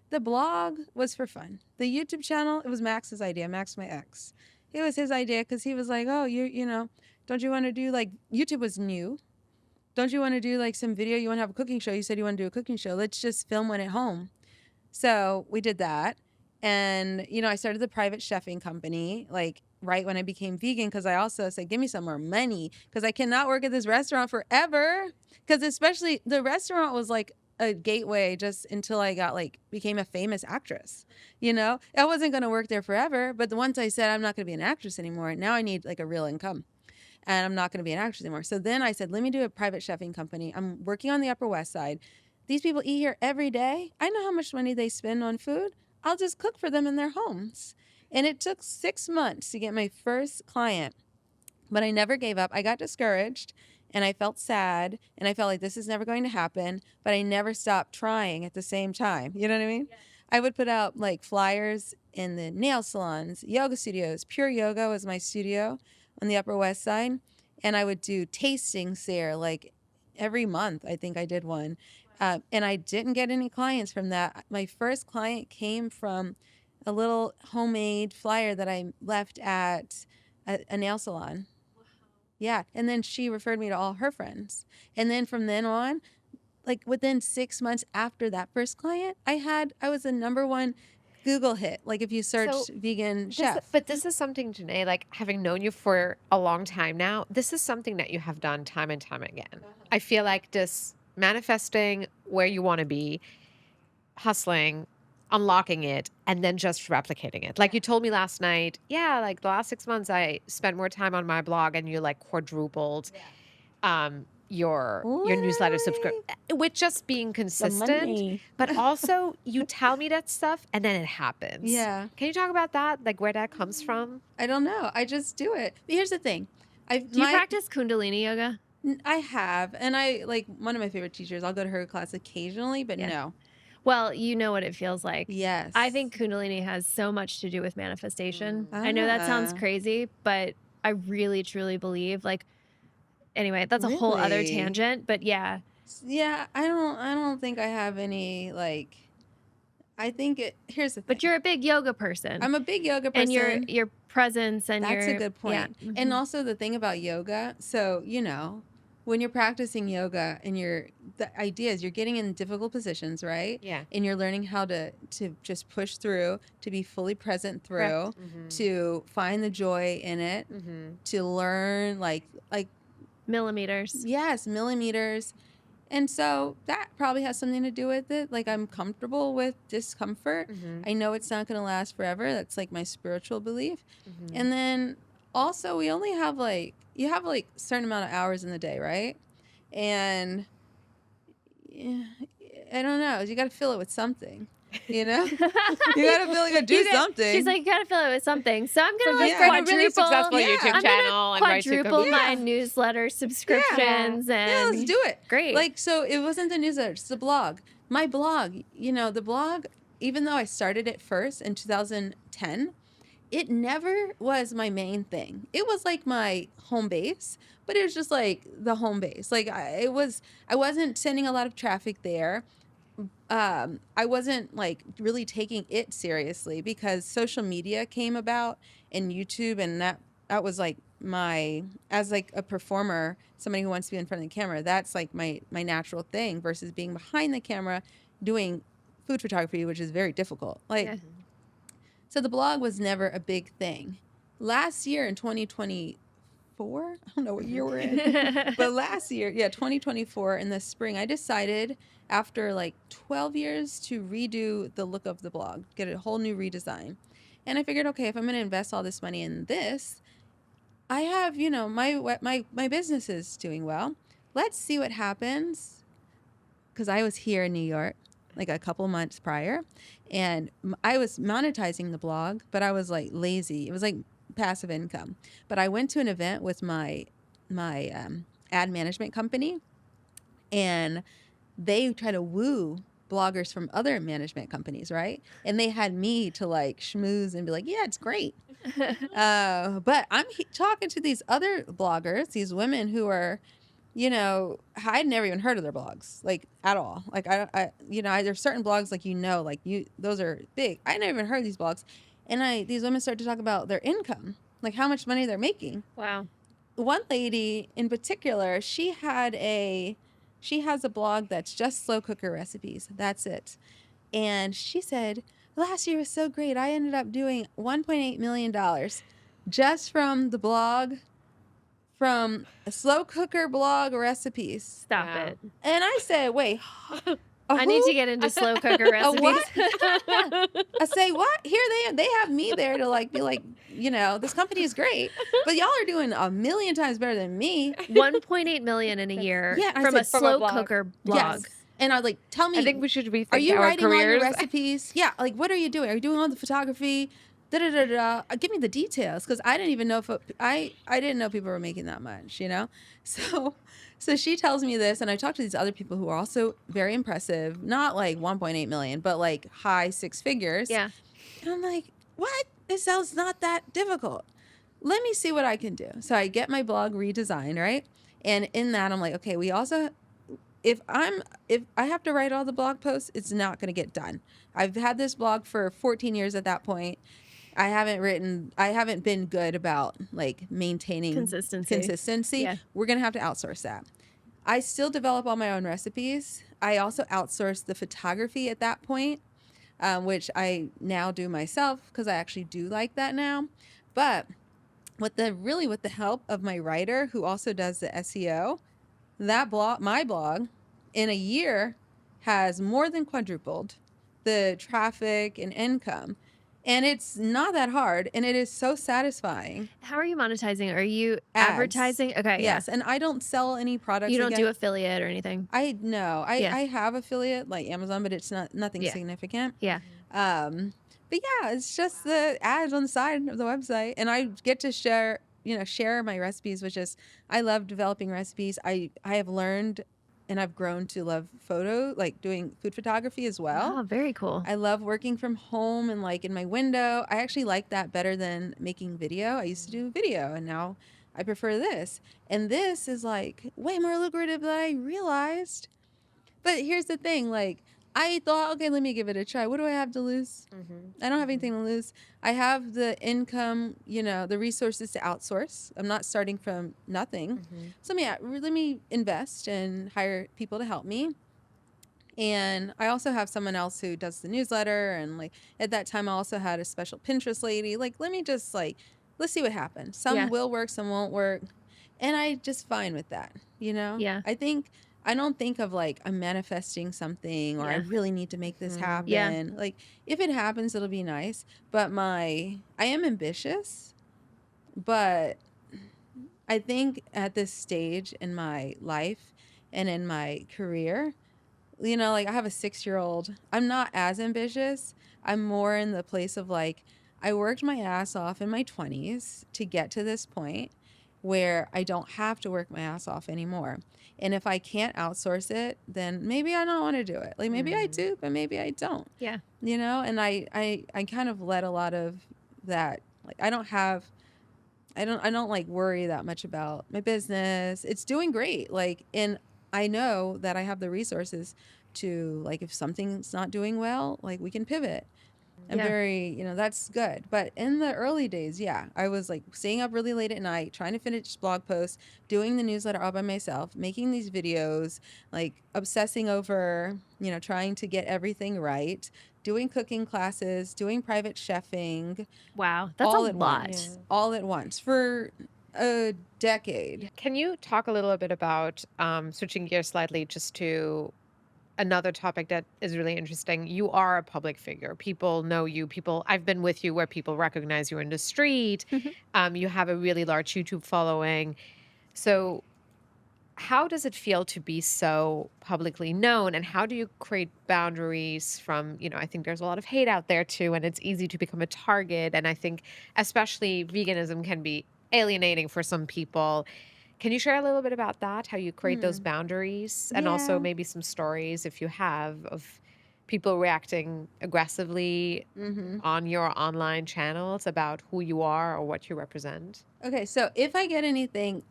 The blog was for fun. The YouTube channel, it was Max's idea. Max, my ex. It was his idea because he was like, oh, don't you want to do like, YouTube was new. Don't you want to do like some video? You want to have a cooking show? You said you want to do a cooking show. Let's just film one at home. So we did that. And, I started the private chefing company, like right when I became vegan, because I also said, give me some more money because I cannot work at this restaurant forever. Because especially the restaurant was like a gateway just until I became a famous actress. I wasn't going to work there forever. But once I said, I'm not going to be an actress anymore, now I need like a real income. And I'm not going to be an actress anymore. So then I said, let me do a private chefing company. I'm working on the Upper West Side. These people eat here every day. I know how much money they spend on food. I'll just cook for them in their homes. And it took 6 months to get my first client. But I never gave up. I got discouraged and I felt sad and I felt like this is never going to happen. But I never stopped trying at the same time. You know what I mean? I would put out like flyers in the nail salons, yoga studios. Pure Yoga was my studio on the Upper West Side. And I would do tastings there like every month. I think I did one. And I didn't get any clients from that. My first client came from a little homemade flyer that I left at a nail salon. Yeah. And then she referred me to all her friends. And then from then on, like within 6 months after that first client, I was the number one Google hit. Like if you search So vegan this, chef. but this is something, Jenné, like having known you for a long time now, this is something that you have done time and time again. I feel like just manifesting where you want to be, hustling, unlocking it, and then just replicating it. Like you told me last night, yeah, like the last 6 months I spent more time on my blog and you like quadrupled your newsletter subscription Literally, with just being the consistent. money. But also you tell me that stuff and then it happens. Yeah. Can you talk about that? Like where that comes from? I don't know. I just do it. But here's the thing. Do you practice Kundalini yoga? I have, and I like one of my favorite teachers. I'll go to her class occasionally, but Yeah. no. Well, you know what it feels like. Yes. I think Kundalini has so much to do with manifestation. I know that sounds Ah. crazy, but I really, truly believe, like, anyway, that's a whole other Really? tangent. But yeah, Yeah, I don't think I have any like. I think it. Here's the thing. but you're a big yoga person. I'm a big yoga person. and your presence and That's your a good point. Yeah. And Mhm. also the thing about yoga, so when you're practicing yoga and the idea is you're getting in difficult positions, right? Yeah. And you're learning how to just push through, to be fully present through, to find the joy in it, to learn like Millimeters. yes, millimeters. And so that probably has something to do with it. Like I'm comfortable with discomfort. I know it's not going to last forever. That's like my spiritual belief. And then also we only have you have like a certain amount of hours in the day, right? And yeah, I don't know. You got to fill it with something, you know? You got to feel like do something. She's like, you gotta fill it with something. So I'm gonna So like just run a really quadruple. successful Yeah. YouTube I'm channel and gonna write your quadruple cookies. my Yeah. newsletter subscriptions yeah, and let's do it. great. Like, so it wasn't the newsletter, it's the blog. My blog, the blog, even though I started it first in 2010, it never was my main thing. It was like my home base, but it was just like the home base. Like I wasn't sending a lot of traffic there. I wasn't like really taking it seriously because social media came about and YouTube, and that was like as like a performer, somebody who wants to be in front of the camera, that's like my natural thing versus being behind the camera doing food photography, which is very difficult. Like, Yeah. so the blog was never a big thing. Last year in 2024, I don't know what year we're in, but last year, 2024 in the spring, I decided after like 12 years to redo the look of the blog, get a whole new redesign. And I figured, okay, if I'm going to invest all this money in this, I have, my business is doing well. Let's see what happens. Because I was here in New York like a couple months prior, and I was monetizing the blog, but I was like lazy. It was like passive income. But I went to an event with my ad management company, and they try to woo bloggers from other management companies, right? And they had me to like schmooze and be like, yeah, it's great. But I'm talking to these other bloggers, these women who are, I'd never even heard of their blogs, like at all. Like there's certain blogs like those are big. I never even heard of these blogs, and these women start to talk about their income, like how much money they're making. Wow. One lady in particular, she has a blog that's just slow cooker recipes. That's it. And she said, last year was so great. I ended up doing $1.8 million just from the blog, from a slow cooker blog recipes. Stop Wow. it. And I said, wait, I need to get into slow cooker recipes. what? I say, what? Here they have me there to like be like, this company is great, but y'all are doing a million times better than me. 1.8 million in a year Yeah, I from a said slow blog. cooker blog. Yes. And I was like, tell me, I think we should rethink are you our writing all careers. your recipes? Yeah, like what are you doing? Are you doing all the photography? Da da da da. Give me the details, because I didn't even know if I didn't know people were making that much, So she tells me this, and I talked to these other people who are also very impressive, not like 1.8 million, but like high six figures. Yeah. And I'm like, what? This sounds not that difficult. Let me see what I can do. So I get my blog redesigned, right? And in that, I'm like, okay, we also, if I have to write all the blog posts, it's not going to get done. I've had this blog for 14 years at that point. I haven't been good about like maintaining consistency. Yeah. We're going to have to outsource that. I still develop all my own recipes. I also outsource the photography at that point. which I now do myself because I actually do like that now. But with the help of my writer who also does the SEO, my blog in a year has more than quadrupled the traffic and income. And it's not that hard, and it is so satisfying. How are you monetizing? Are you Ads. advertising? Okay, yeah. Yes, and I don't sell any products You don't do again. affiliate or anything? I no, Yeah. I have affiliate like Amazon, but it's nothing Yeah. significant. Yeah. But yeah, it's just the ads on the side of the website, and I get to share my recipes, which is I love developing recipes. I have learned and I've grown to love like doing food photography as well. Oh, very cool. I love working from home and like in my window. I actually like that better than making video. I used to do video, and now I prefer this. And this is like way more lucrative than I realized. But here's the thing, like I thought, okay, let me give it a try. What do I have to lose? I don't have anything to lose. I have the income, the resources to outsource. I'm not starting from nothing. So let me invest and hire people to help me. And I also have someone else who does the newsletter. And like at that time, I also had a special Pinterest lady. Like, let me just let's see what happens. Some will work, some won't work. And I just fine with that, Yeah. I don't think of like I'm manifesting something or I really need to make this happen. Yeah. Like if it happens, it'll be nice. But I am ambitious, but I think at this stage in my life and in my career, like I have a 6-year-old. I'm not as ambitious. I'm more in the place of like, I worked my ass off in my 20s to get to this point where I don't have to work my ass off anymore. And if I can't outsource it, then maybe I don't want to do it. Like maybe I do, but maybe I don't. Yeah. And I kind of let a lot of that, like I don't like worry that much about my business. It's doing great. Like, and I know that I have the resources to like, if something's not doing well, like we can pivot. I'm very, that's good. But in the early days, I was like staying up really late at night, trying to finish blog posts, doing the newsletter all by myself, making these videos, like obsessing over, trying to get everything right, doing cooking classes, doing private chefing. Wow. That's all a at lot. once, all at once for a decade. Can you talk a little bit about switching gears slightly just to another topic that is really interesting? You are a public figure. People know you. I've been with you where people recognize you in the street. You have a really large YouTube following. So how does it feel to be so publicly known, and how do you create boundaries from, I think there's a lot of hate out there too, and it's easy to become a target. And I think especially veganism can be alienating for some people. Can you share a little bit about that, how you create those boundaries, and also maybe some stories, if you have, of people reacting aggressively on your online channels about who you are or what you represent? Okay, so if I get anything,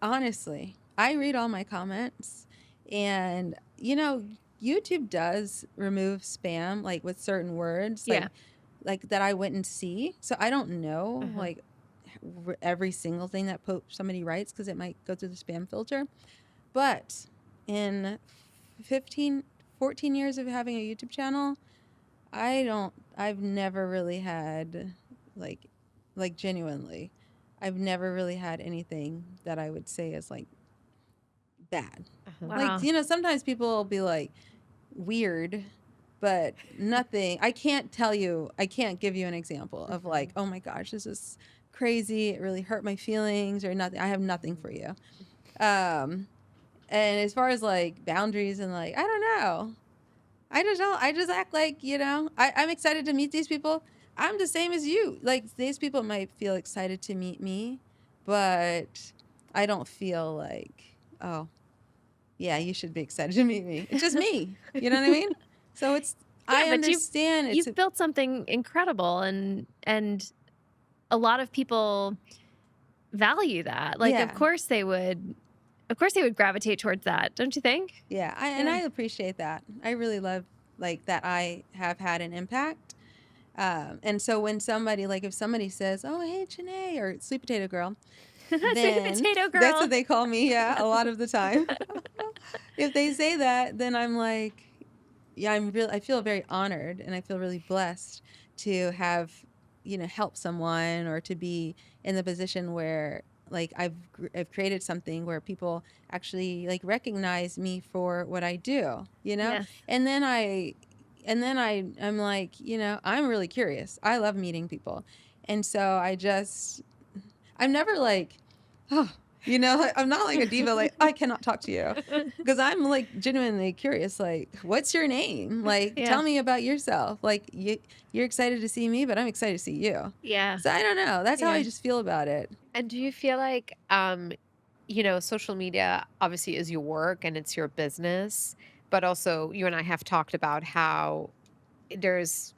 honestly, I read all my comments, and YouTube does remove spam like with certain words, like that I wouldn't see. So I don't know like every single thing that somebody writes because it might go through the spam filter. But in 14 years of having a YouTube channel, I've never really had like genuinely, I've never really had anything that I would say is like bad. Wow. Like, sometimes people will be like weird, but nothing. I can't give you an example of like, oh my gosh, this is crazy, it really hurt my feelings or nothing. I have nothing for you. And as far as like boundaries and like, I don't know. I just act like, I'm excited to meet these people. I'm the same as you. Like these people might feel excited to meet me, but I don't feel like, oh, yeah, you should be excited to meet me. It's just me. You know what I mean? So I understand. You've built something incredible, and a lot of people value that. Like, of course they would gravitate towards that, don't you think? Yeah, and I appreciate that. I really love like that I have had an impact. And so when if somebody says, "Oh, hey, Jenné," or "Sweet Potato Girl," Sweet Potato Girl. That's what they call me. Yeah, a lot of the time. If they say that, then I'm like, yeah, I feel very honored, and I feel really blessed to have, help someone, or to be in the position where, like, I've created something where people actually, like, recognize me for what I do, Yes. and then I'm like, I'm really curious. I love meeting people. And so I'm never like, oh, like, I'm not like a diva, like, I cannot talk to you. Because I'm like genuinely curious, like, what's your name? Like, Yeah. tell me about yourself. Like, you're excited to see me, but I'm excited to see you. Yeah. So I don't know. That's how Yeah. I just feel about it. And do you feel like, social media obviously is your work and it's your business, but also you and I have talked about how there's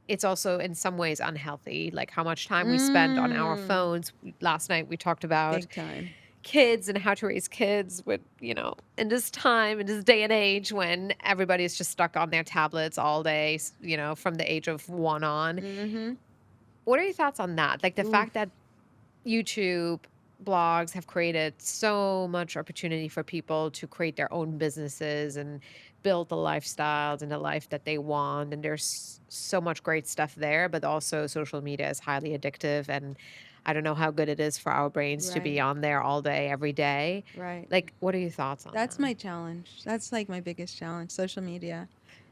it's also in some ways unhealthy, like how much time we spend on our Mm, phones. Last night we talked about big time. kids and how to raise kids with, in this time, in this day and age when everybody's just stuck on their tablets all day, from the age of 1 on. Mm-hmm. What are your thoughts on that? Like the fact Oof. that YouTube, blogs have created so much opportunity for people to create their own businesses and build the lifestyles and the life that they want. And there's so much great stuff there, but also social media is highly addictive. And I don't know how good it is for our brains to be Right. on there all day, every day. Right. Like, what are your thoughts on That's that? my challenge. That's like my biggest challenge, social media.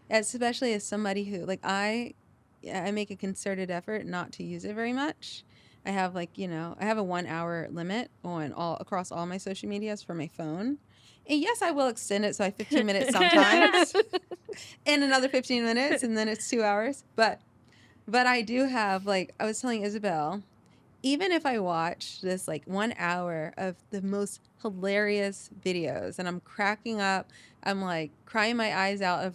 Especially as somebody who, like, I make a concerted effort not to use it very much. I have, like, I have a 1 hour limit on all across all my social medias for my phone. And yes, I will extend it, so I have 15 minutes sometimes and another 15 minutes, and then it's 2 hours. But I do have, like, I was telling Isabel, even if I watch this, like, 1 hour of the most hilarious videos and I'm cracking up, I'm like crying my eyes out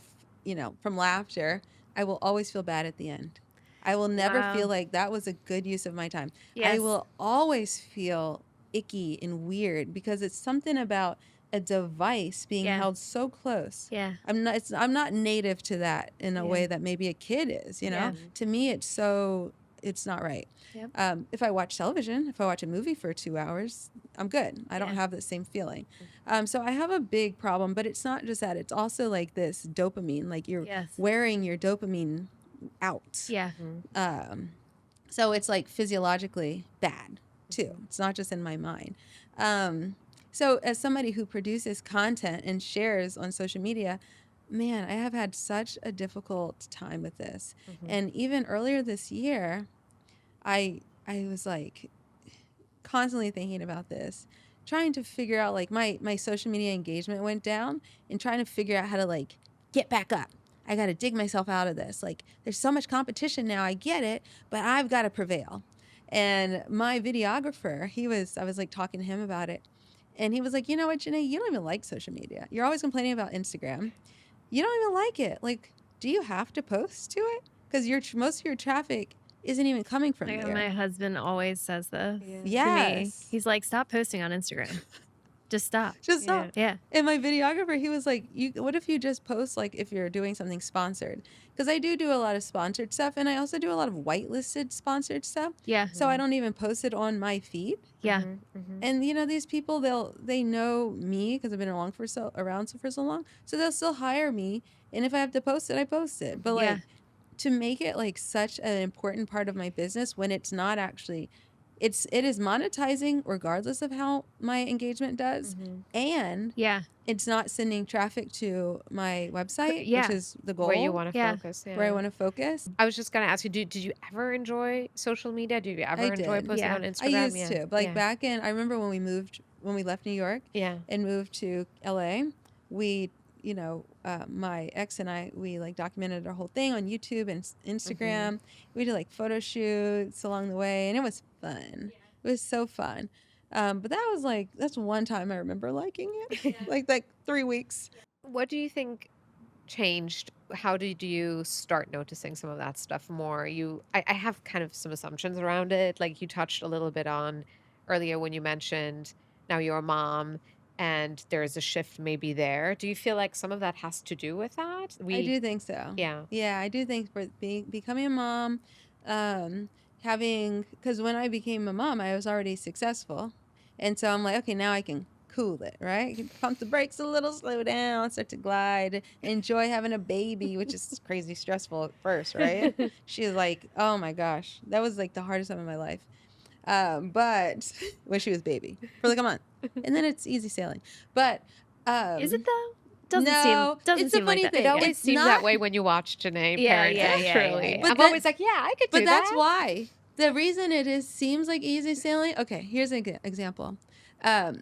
from laughter, I will always feel bad at the end. I will never feel Wow. like that was a good use of my time. I Yes. will always feel icky and weird because it's something about a device being Yeah. held so close. Yeah. I'm not native to that in a Yeah. way that maybe a kid is. Yeah. To me, it's not right. Yep. If I watch television, if I watch a movie for 2 hours, I'm good. I don't Yeah. have the same feeling. So I have a big problem, but it's not just that. It's also like this dopamine, like you're Yes. wearing your dopamine out. Yeah. So it's like physiologically bad too. It's not just in my mind. So as somebody who produces content and shares on social media, man, I have had such a difficult time with this. And even earlier this year, I was like constantly thinking about this, trying to figure out, like, my social media engagement went down, and trying to figure out how to, like, get back up. I got to dig myself out of this. Like, there's so much competition now. I get it, but I've got to prevail. And my videographer, I was like talking to him about it. And he was like, you know what, Jenné, you don't even like social media. You're always complaining about Instagram. You don't even like it. Like, do you have to post to it? Because most of your traffic isn't even coming from Like, there. my husband always says this to me. Yes. He's like, "Stop posting on Instagram. Just stop." Just stop. Yeah. And my videographer, he was like, what if you just post, like, if you're doing something sponsored? Because I do a lot of sponsored stuff, and I also do a lot of whitelisted sponsored stuff. Yeah. So I don't even post it on my feed. Yeah. And these people, they know me because I've been around for so long. So they'll still hire me, and if I have to post it, I post it. But Yeah. like, to make it like such an important part of my business when it's not actually, it is monetizing regardless of how my engagement does, and Yeah. it's not sending traffic to my website, Yeah. which is the goal, Where you want to Yeah. focus. where I want to focus. I was just going to ask you, did you ever enjoy social media? Did you ever I enjoy did. posting Yeah. on I Instagram? used to, but like back in, I remember when we left New York Yeah. and moved to LA, we, my ex and I, we like documented our whole thing on YouTube and Instagram. We did like photo shoots along the way, and it was fun. It was so fun. But that's one time I remember liking it, like 3 weeks. What do you think changed? How did you start noticing some of that stuff more? I have kind of some assumptions around it. Like you touched a little bit on earlier when you mentioned now you're a mom and there's a shift maybe there. Do you feel like some of that has to do with that? I do think so. Yeah. Yeah, I do think for becoming a mom, because when I became a mom, I was already successful. And so I'm like, okay, now I can cool it, right? Pump the brakes a little, slow down, start to glide, enjoy having a baby, which is crazy stressful at first, right? She was like, oh my gosh, that was like the hardest time of my life. But when she was baby for like a month, and then it's easy sailing. But Is it though? no, Doesn't it's a seem like funny that. It thing. always It's seems not, that way when you watch Jenné Yeah, parent. yeah, yeah, Truly, yeah, yeah. But I'm that- always like, yeah, I could do but that. that's why. The reason it is seems like easy sailing. Okay, here's an example.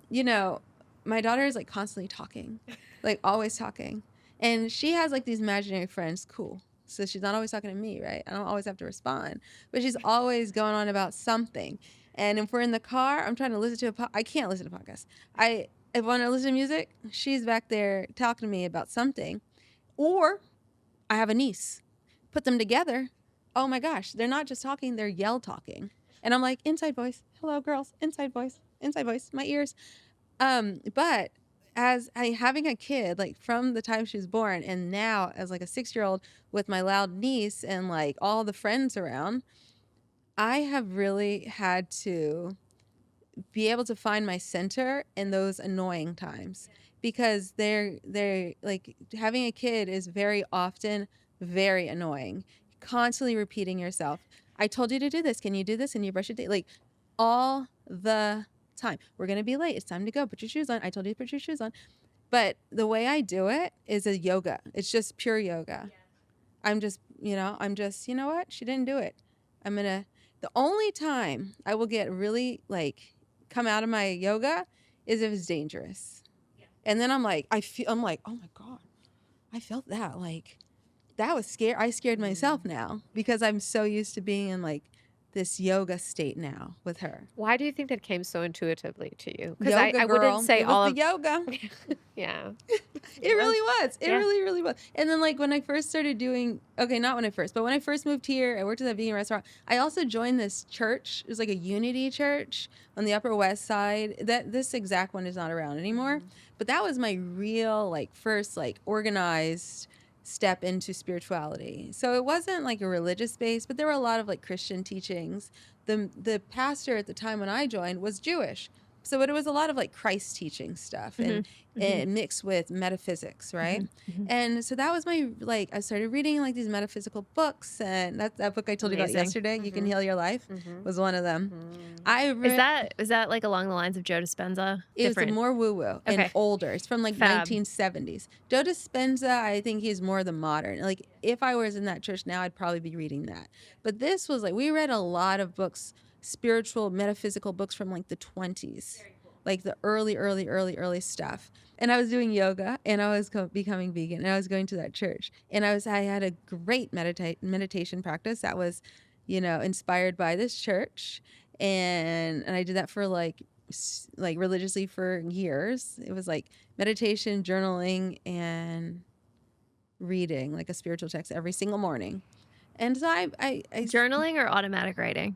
You know, my daughter is like constantly talking, like always talking, and she has like these imaginary friends. Cool. So she's not always talking to me, right? I don't always have to respond, but she's always going on about something. And if we're in the car, I'm trying to listen to I can't listen to podcasts. If I want to listen to music, she's back there talking to me about something. Or I have a niece. Put them together. Oh my gosh, they're not just talking, they're yell talking. And I'm like, inside voice. Hello, girls. Inside voice. Inside voice. My ears. But as I having a kid, like from the time she was born, and now as like a 6-year-old with my loud niece and like all the friends around, I have really had to be able to find my center in those annoying times, because they're like, having a kid is very often very annoying, constantly repeating yourself. I told you to do this, can you do this, and you brush your teeth, like all the time. We're gonna be late, it's time to go, put your shoes on, I told you to put your shoes on. But the way I do it is a yoga. It's just pure yoga. You know what, she didn't do it. The only time I will get really like come out of my yoga is if it's dangerous. And then I'm like, I'm like, oh my God, I felt that. Like, that was scary. I scared myself now because I'm so used to being in like this yoga state now with her. Why do you think that came so intuitively to you? Because Yoga I girl. wouldn't say It was all the of yoga. yeah. It really was. It Yeah. really was. And then like when I first started doing, okay, not when I first, but when I first moved here, I worked at that vegan restaurant. I also joined this church. It was like a unity church on the Upper West Side. This exact one is not around anymore. But that was my real like first like organized step into spirituality. So it wasn't like a religious base, but there were a lot of like Christian teachings. The pastor at the time when I joined was Jewish. So it was a lot of like Christ teaching stuff and mixed with metaphysics, right? And so that was my, like, I started reading like these metaphysical books, and that book I told you about Amazing. yesterday, You Can Heal Your Life, was one of them. Is that like along the lines of Joe Dispenza? It was Different. more woo-woo and Okay. older. It's from like Fab. 1970s. Joe Dispenza, I think he's more the modern. Like if I was in that church now, I'd probably be reading that. But this was like, we read a lot of books, spiritual, metaphysical books from like the 20s, like the early stuff. And I was doing yoga, and I was becoming vegan, and I was going to that church, and I had a great meditation practice that was, inspired by this church, and I did that for like religiously for years. It was like meditation, journaling, and reading like a spiritual text every single morning. And so I Journaling or automatic writing?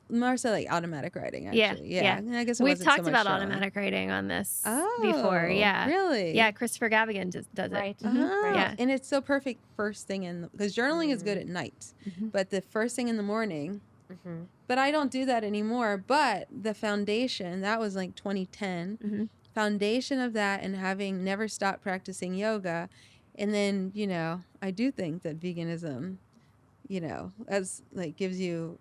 more so like automatic writing, Yeah, actually. yeah. I guess it We've wasn't talked so much about journaling. automatic writing on this Oh, before. Yeah. really? Yeah, Christopher Gavigan does it. Right. Oh, Yeah. and it's so perfect first thing because journaling is good at night, but the first thing in the morning. But I don't do that anymore. But the foundation, that was like 2010. Foundation of that, and having never stopped practicing yoga, and then I do think that veganism, as like gives you.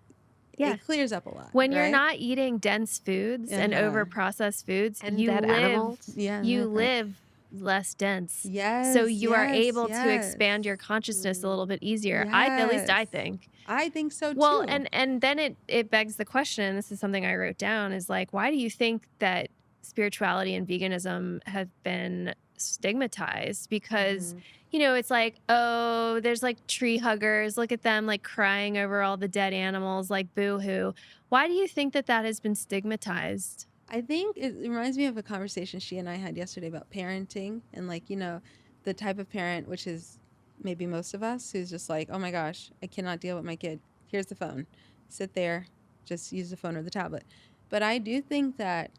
Yeah. It clears up a lot. When you're right? not eating dense foods and over processed foods, And you dead live animals. Yeah, you right. live less dense. Yes. So you are yes, able to yes. expand your consciousness a little bit easier. At least I Yes. think. I think so too. Well, and then it begs the question, and this is something I wrote down, is like, why do you think that spirituality and veganism have been stigmatized? Because it's like, oh, there's like tree huggers, look at them like crying over all the dead animals, like boo-hoo. Why do you think that has been stigmatized? I think it reminds me of a conversation she and I had yesterday about parenting, and like, the type of parent, which is maybe most of us, who's just like, oh my gosh, I cannot deal with my kid. Here's the phone. Sit there, just use the phone or the tablet. But I do think that,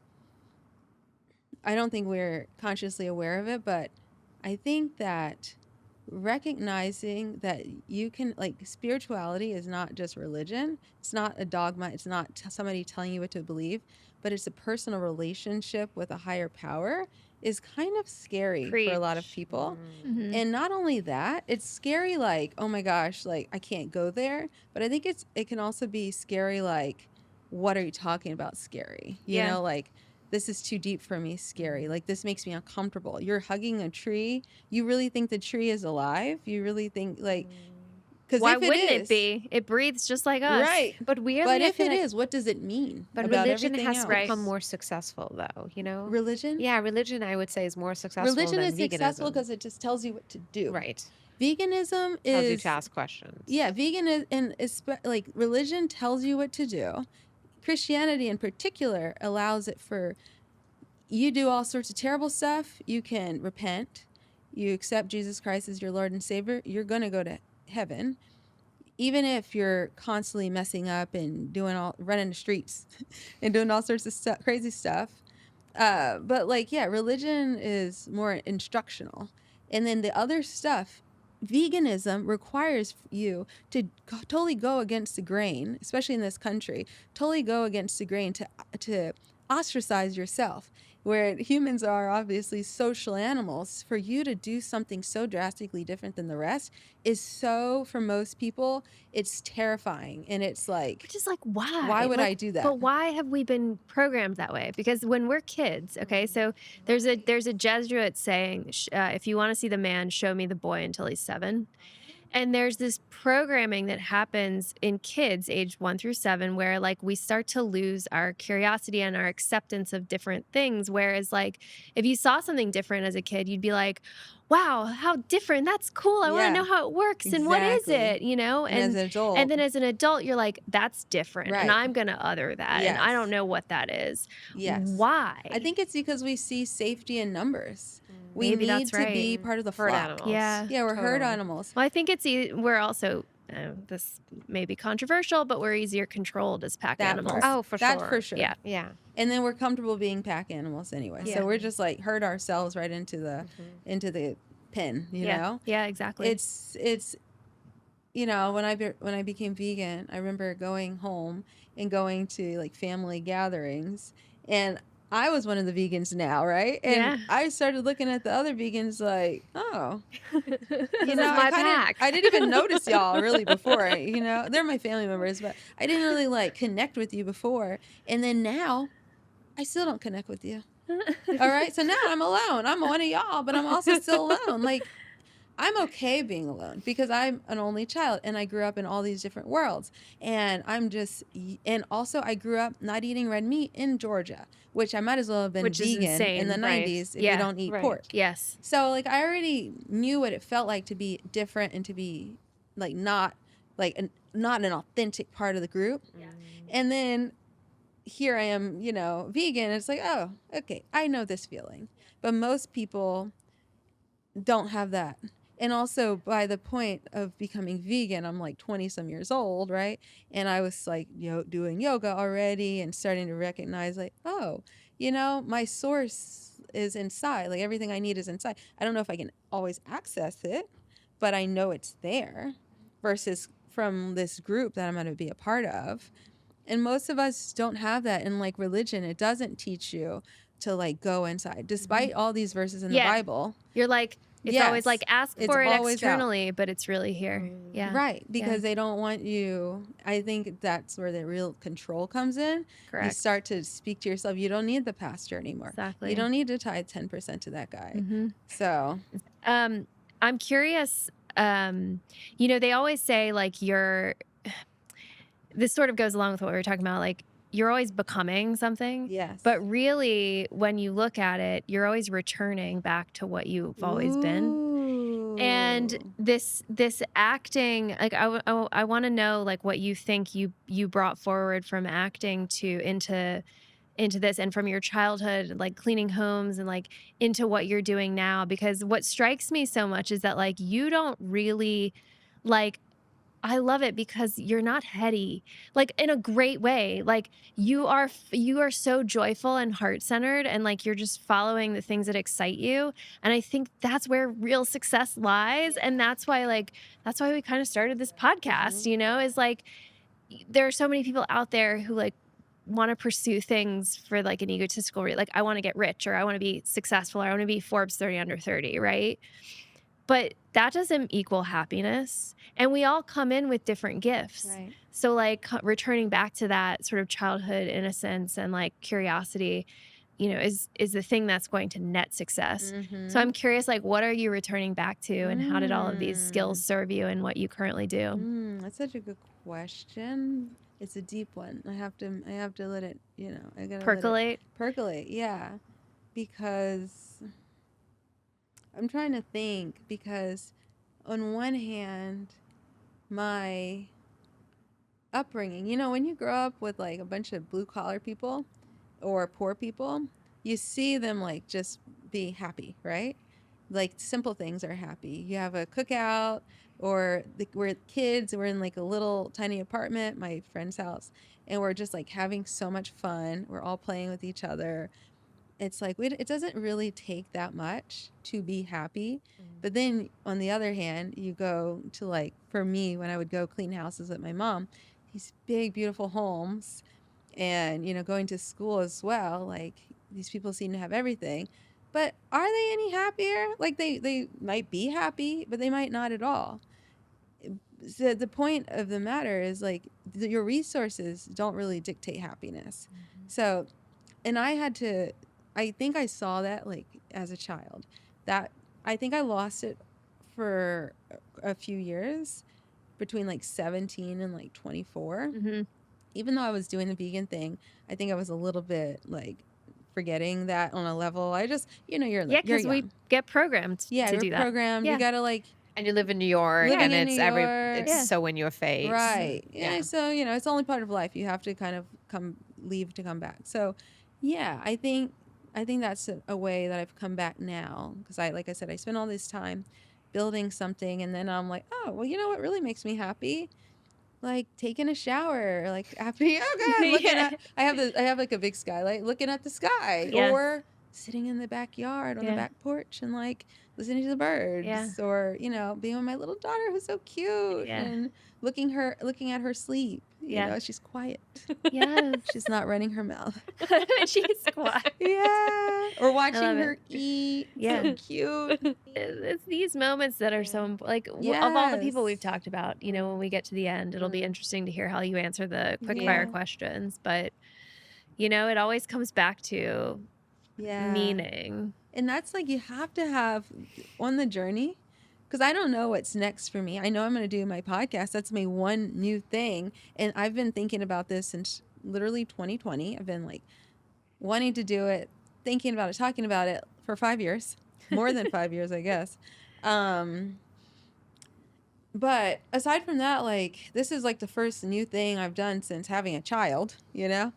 I don't think we're consciously aware of it, but I think that recognizing that you can, like, spirituality is not just religion. It's not a dogma. It's not somebody telling you what to believe. but it's a personal relationship with a higher power, is kind of scary for a lot of Preach. people. Hmm. And not only that, it's scary like, oh my gosh, like I can't go there. But I think it can also be scary like, what are you talking about scary? You Yeah. know, like this is too deep for me scary. Like this makes me uncomfortable. You're hugging a tree. You really think the tree is alive? You really think like, because Why if it wouldn't it is, be? It breathes just like us. right. But But weirdly, I if feel it like is, what does it mean but about religion everything has else? become more successful, though, you know? Religion? Yeah, religion, I would say, is more successful Religion than is successful veganism. because it just tells you what to do. Right. Veganism Tells you to is, ask questions. yeah, vegan is, and like religion tells you what to do. Christianity in particular allows it for you do all sorts of terrible stuff. You can repent. You accept Jesus Christ as your Lord and Savior. You're going to go to heaven. Even if you're constantly messing up and running the streets and doing all sorts of stuff, crazy stuff. But like, yeah, religion is more instructional. And then the other stuff, veganism requires you to totally go against the grain, especially in this country, totally go against the grain to ostracize yourself. Where humans are obviously social animals, for you to do something so drastically different than the rest is so, for most people, it's terrifying. And it's like, Which is like, why would I do that? But why have we been programmed that way? Because when we're kids, okay, so there's a Jesuit saying, if you want to see the man, show me the boy until he's 7. And there's this programming that happens in kids aged 1 through 7 where like we start to lose our curiosity and our acceptance of different things. Whereas like if you saw something different as a kid, you'd be like, wow, how different. That's cool. I want to Yeah, know how it works. And what is exactly. it? You know? And as an adult, And then as an adult, you're like, that's different. And right. I'm going to other that. And I Yes. don't know what that is. Yes. Why? I think it's because we see safety in numbers. We Maybe need that's to be right. part of the Herd flock. animals. Yeah. Yeah, we're herd Totally. animals. Well, I think we're also, this may be controversial, but we're easier controlled as pack That animals. part. Oh, for That sure. for sure. Yeah. Yeah. And then we're comfortable being pack animals anyway. Yeah. So we're just like herd ourselves right into the pen, you Yeah. know? Yeah, exactly. It's you know, when I became vegan, I remember going home and going to like family gatherings, and I was one of the vegans now, right? And Yeah. I started looking at the other vegans like, oh, This you is know, my pack. I didn't even notice y'all really before, you know, they're my family members, but I didn't really like connect with you before. And then now I still don't connect with you. All right. So now I'm alone. I'm one of y'all, but I'm also still alone. Like, I'm okay being alone because I'm an only child and I grew up in all these different worlds. And and also I grew up not eating red meat in Georgia, which I might as well have been Which is vegan in the insane, right. 90s if Yeah. you don't eat Right. pork. Yes. So like I already knew what it felt like to be different and to be like not not an authentic part of the group. And then here I am, you know, vegan. It's like, oh, okay, I know this feeling. But most people don't have that. And also by the point of becoming vegan, I'm like 20 some years old, right? And I was like, doing yoga already and starting to recognize like, oh, you know, my source is inside. Like everything I need is inside. I don't know if I can always access it, but I know it's there versus from this group that I'm going to be a part of. And most of us don't have that. In like religion, it doesn't teach you to like go inside, despite all these verses in the Yeah. Bible. You're like, it's always Yes, like ask it's for it always out. externally, but it's really here. Yeah. Right, because they don't want you. I think that's where the real control comes in. You Correct. start to speak to yourself. You don't need the pastor anymore. Exactly. You don't need to tithe 10% to that guy. Mhm. So I'm curious, you know, they always say like this sort of goes along with what we were talking about, like you're always becoming something. yes, But really, when you look at it, you're always returning back to what you've always been. And Ooh. this acting, like I want to know like what you think you brought forward from acting into this and from your childhood, like cleaning homes and like into what you're doing now. Because what strikes me so much is that like you don't really like. I love it because you're not heady, like in a great way. Like you are so joyful and heart-centered and like you're just following the things that excite you. And I think that's where real success lies. And that's why we kind of started this podcast, you know, is like there are so many people out there who like want to pursue things for like an egotistical like I want to get rich, or I want to be successful, or I want to be Forbes 30 under 30, right? But that doesn't equal happiness. And we all come in with different gifts. Right. So like returning back to that sort of childhood innocence and like curiosity, is the thing that's going to net success. So Mm-hmm. I'm curious, like, what are you returning back to, and how did all of these skills Mm. serve you in what you currently do? That's such a good question. It's a deep one. I have to let it, I gotta let it Percolate. percolate. Yeah. Because I'm trying to think, because on one hand, my upbringing, when you grow up with like a bunch of blue collar people or poor people, you see them like just be happy, right? Like simple things are happy. You have a cookout, or we're kids, we're in like a little tiny apartment, my friend's house, and we're just like having so much fun. We're all playing with each other. It's like it doesn't really take that much to be happy. But then on the other hand, you go to, like, for me, when I would go clean houses with my mom, these big beautiful homes, and going to school as well, like these people seem to have everything, but are they any happier? Like they might be happy, but they might not at all. So the point of the matter is, like, your resources don't really dictate happiness. So, and I think I saw that, like, as a child, that I think I lost it for a few years between like 17 and like 24. Mm-hmm. Even though I was doing the vegan thing, I think I was a little bit like forgetting that on a level. I just, you're Yeah, you're because we young. get programmed Yeah, to you're do that. programmed. Yeah. You gotta, like, And you live in New York, living and in New York. it's Yeah. so in your face. Right. Yeah. Yeah. So, it's only part of life. You have to kind of leave to come back. So, yeah, I think that's a way that I've come back now, because like I said, I spent all this time building something, and then I'm like, oh, well, you know what really makes me happy? Like taking a shower, like after looking Yeah. at, I have like a big skylight, looking at the sky, Yeah. or sitting in the backyard on the Yeah. back porch and like listening to the birds, Yeah. or being with my little daughter who's so cute, Yeah. and looking at her sleep. Yeah. She's quiet. Yes. She's not running her mouth. She's quiet. Yeah. Or watching love her it. eat. Yeah. So cute. It's these moments that are so like of all the people we've Yes. talked about, when we get to the end, it'll be interesting to hear how you answer the quick fire Yeah. questions. But it always comes back to Yeah. meaning. And that's like, you have to have on the journey, because I don't know what's next for me. I know I'm going to do my podcast. That's my one new thing. And I've been thinking about this since literally 2020. I've been like wanting to do it, thinking about it, talking about it for 5 years, more than 5 years, I guess. But aside from that, like, this is like the first new thing I've done since having a child, Yeah.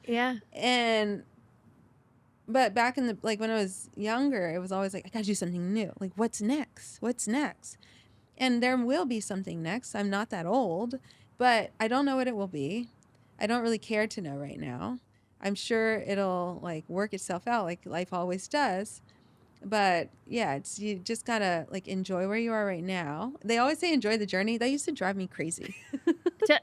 But back in when I was younger, it was always like, I gotta do something new. Like, what's next? What's next? And there will be something next. I'm not that old, but I don't know what it will be. I don't really care to know right now. I'm sure it'll like work itself out like life always does. But yeah, you just gotta like enjoy where you are right now. They always say enjoy the journey. That used to drive me crazy.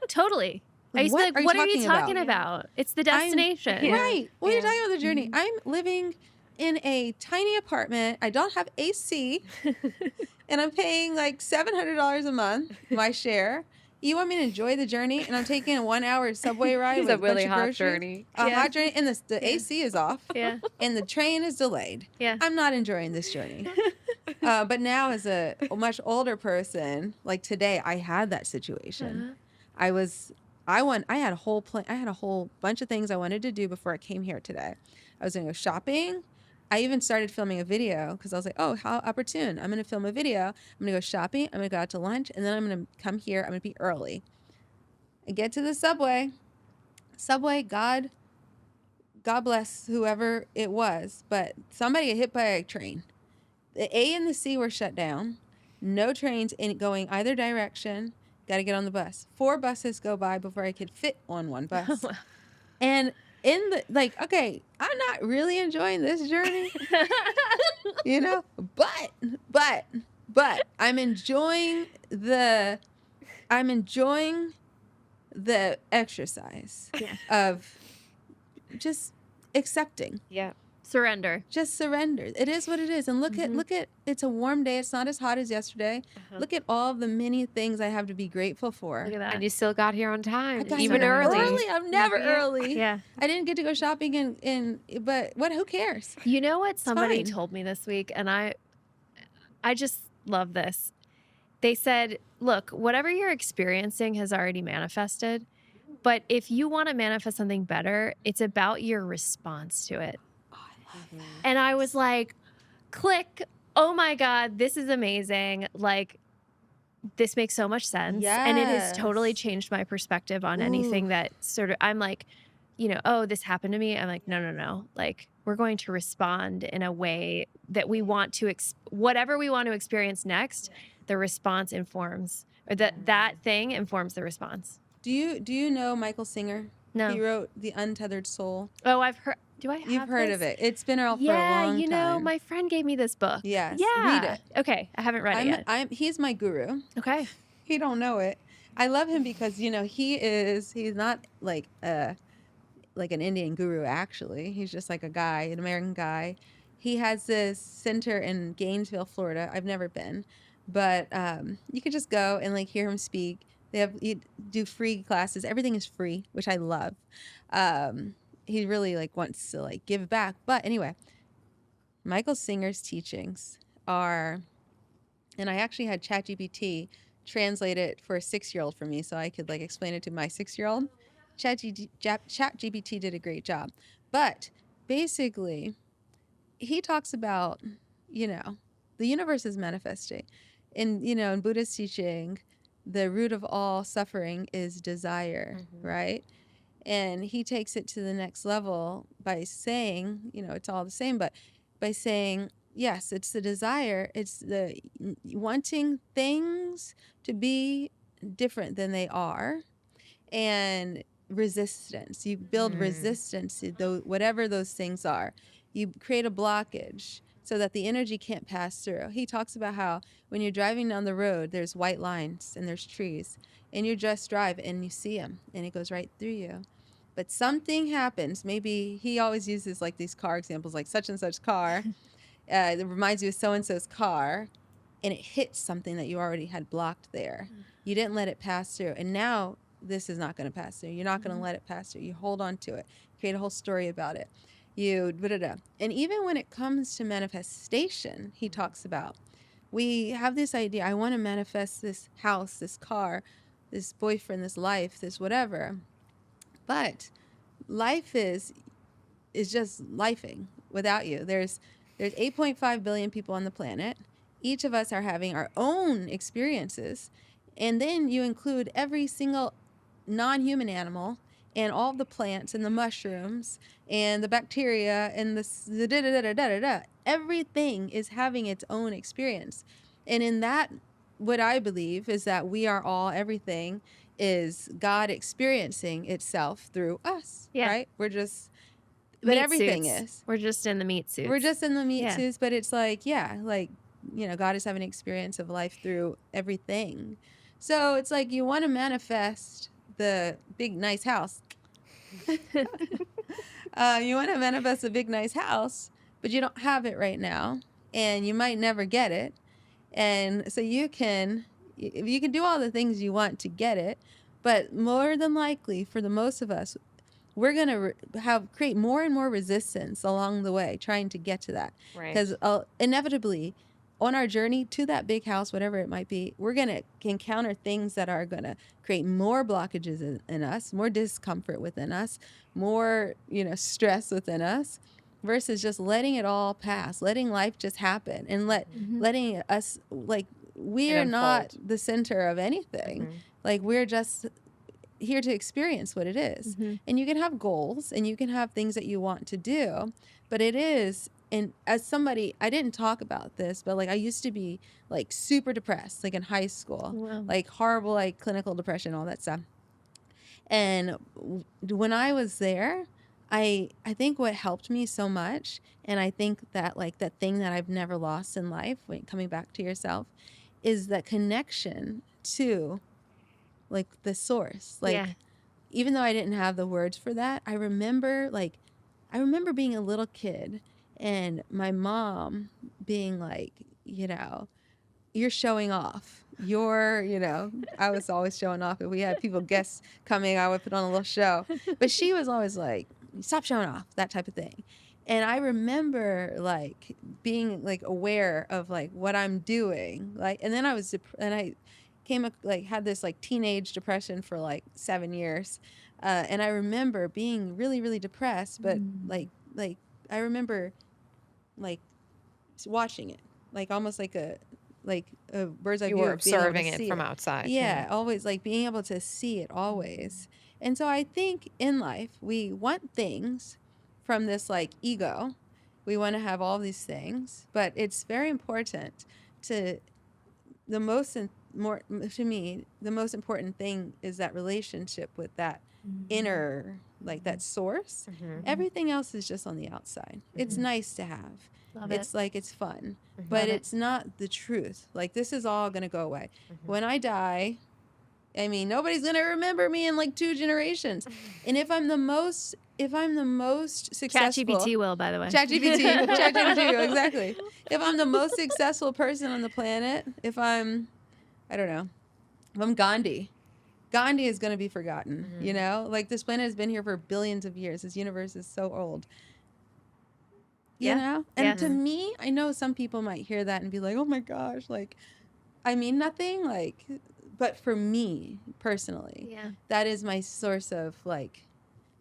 Totally. I Like, used to be what like, are you what are you talking talking about? about? It's the destination. Yeah. Right. What are you Yeah. talking about the journey? I'm living in a tiny apartment. I don't have AC, and I'm paying like $700 a month, my share. You want me to enjoy the journey, and I'm taking a 1 hour subway ride It's with a a bunch really of hot groceries? journey. A Yeah. hot journey, and the AC is off, Yeah. and the train is delayed. Yeah. I'm not enjoying this journey. But now, as a much older person, like today, I had that situation. Uh-huh. I had a whole plan. I had a whole bunch of things I wanted to do before I came here today. I was going to go shopping. I even started filming a video because I was like, oh, how opportune. I'm going to film a video. I'm going to go shopping. I'm going to go out to lunch. And then I'm going to come here. I'm going to be early. I get to the subway. God bless whoever it was. But somebody got hit by a train. The A and the C were shut down. No trains going either direction. Got to get on the bus. 4 buses go by before I could fit on one bus. And in the, like, okay, I'm not really enjoying this journey, but I'm enjoying the exercise Yeah. of just accepting. Yeah. Surrender. Just surrender. It is what it is. And look at it's a warm day. It's not as hot as yesterday. Look at all the many things I have to be grateful for. Look at that. And you still got here on I time, got even here early. I'm never early. Yeah. I didn't get to go shopping but who cares? You know what somebody fine. told me this week, and I just love this. They said, look, whatever you're experiencing has already manifested, but if you want to manifest something better, it's about your response to it. Oh, I love that. And I was like, click. Oh my God, this is amazing. Like, this makes so much sense. And it has totally Yes. changed my perspective on anything that sort of, I'm like, oh, this happened to me. I'm like, no. Like, we're going to respond in a way that we want to, whatever we want to experience next, the response informs, or that thing informs the response. Do you know Michael Singer? No. He wrote The Untethered Soul. Oh, I've heard. Do I have You've heard of this? it. It's been out for a Yeah, long time. my friend gave me this book. Yes. Yeah. Read it. Okay, I haven't read it yet. He's my guru. Okay. He don't know it. I love him because he's not like an Indian guru actually. He's just like a guy, an American guy. He has this center in Gainesville, Florida. I've never been, but you could just go and like hear him speak. You do free classes. Everything is free, which I love. He really like wants to like give back. But anyway, Michael Singer's teachings are, and I actually had ChatGPT translate it for a 6-year-old for me so I could like explain it to my 6-year-old. ChatGPT did a great job. But basically, he talks about, the universe is manifesting. In Buddhist teaching, the root of all suffering is desire, right? And he takes it to the next level by saying, it's all the same, but by saying, yes, it's the desire, it's the wanting things to be different than they are, and resistance. You build resistance to whatever those things are. You create a blockage so that the energy can't pass through. He talks about how when you're driving down the road, there's white lines and there's trees, and you just drive and you see them, and it goes right through you. But something happens. Maybe he always uses like these car examples, like such and such car. It reminds you of so-and-so's car, and it hits something that you already had blocked there. You didn't let it pass through, and now this is not going to pass through. You're not going to let it pass through. You hold on to it, create a whole story about it. And even when it comes to manifestation, he talks about, we have this idea, I want to manifest this house, this car, this boyfriend, this life, this whatever. But life is just lifing without you. There's 8.5 billion people on the planet. Each of us are having our own experiences. And then you include every single non-human animal and all the plants and the mushrooms and the bacteria and the da-da-da-da-da-da. Everything is having its own experience. And in that, what I believe is that we are all, everything is God experiencing itself through us, right? We're just, but Meat everything suits. is. We're just in the meat suits. We're just in the meat suits, but it's like, God is having an experience of life through everything. So it's like you want to manifest the big, nice house. You want to manifest a big, nice house, but you don't have it right now, and you might never get it. And so you can do all the things you want to get it, but more than likely, for the most of us, we're going to create more and more resistance along the way trying to get to that. Right. Because inevitably, on our journey to that big house, whatever it might be, we're going to encounter things that are going to create more blockages in us, more discomfort within us, more, stress within us, versus just letting it all pass, letting life just happen, and letting us, like, we're not the center of anything. Like, we're just here to experience what it is. And you can have goals and you can have things that you want to do, but it is, and as somebody, I didn't talk about this, but like I used to be like super depressed, like in high school, like horrible, like clinical depression, all that stuff. And when I was there, I think what helped me so much, and I think that like that thing that I've never lost in life, when coming back to yourself, is that connection to like the source. Like even though I didn't have the words for that, I remember being a little kid and my mom being like, you're showing off. I was always showing off. If we had guests coming, I would put on a little show. But she was always like, stop showing off, that type of thing. And I remember like being like aware of like what I'm doing. Like, and then I had this like teenage depression for like 7 years. And I remember being really, really depressed, but like I remember like watching it, like almost like a bird's eye You view were of being able to observing it see from outside. Yeah, always like being able to see it always. And so I think in life we want things from this like ego. We want to have all these things, but it's very important to to me, the most important thing is that relationship with that inner, like that source. Everything else is just on the outside. It's nice to have. Love It's it. like it's fun, but Love it. it's not the truth. Like this is all going to go away. When I die, I mean, nobody's going to remember me in like 2 generations. And if I'm the most successful, ChatGPT will, by the way. ChatGPT will, exactly. If I'm the most successful person on the planet, if I'm Gandhi is going to be forgotten, Like this planet has been here for billions of years. This universe is so old. You know? And to me, I know some people might hear that and be like, oh my gosh, like, I mean nothing, like, but for me personally, that is my source of like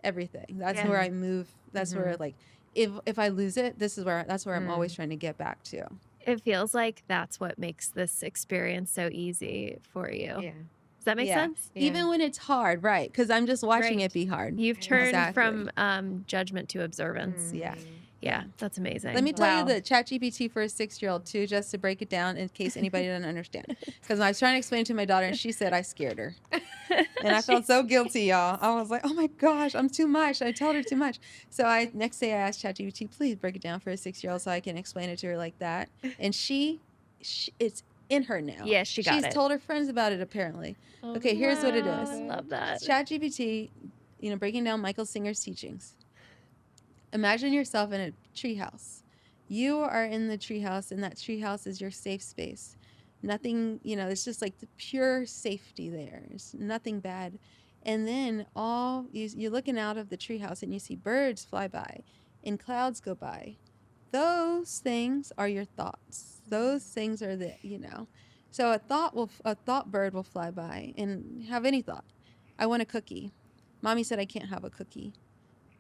everything. That's where I move. That's where like, if I lose it, that's where I'm always trying to get back to. It feels like that's what makes this experience so easy for you. Yeah. Does that make sense? Yeah. Even when it's hard, right? Because I'm just watching Right. it be hard. You've turned Exactly. from judgment to observance. Yeah. Yeah, that's amazing. Let me tell Wow. you the ChatGPT for a 6-year-old too, just to break it down in case anybody didn't understand. Because I was trying to explain it to my daughter, and she said I scared her, and I felt so guilty, y'all. I was like, oh my gosh, I'm too much. I told her too much. So next day I asked ChatGPT, please break it down for a 6-year-old so I can explain it to her like that. And she it's in her now. Yeah, she got She's it. told her friends about it apparently. Okay, here's what it is. I love that. ChatGPT, breaking down Michael Singer's teachings. Imagine yourself in a treehouse. You are in the treehouse, and that treehouse is your safe space. Nothing, it's just like the pure safety there. There's nothing bad. And then you're looking out of the treehouse, and you see birds fly by, and clouds go by. Those things are your thoughts. Those things are So a thought bird will fly by and have any thought. I want a cookie. Mommy said I can't have a cookie.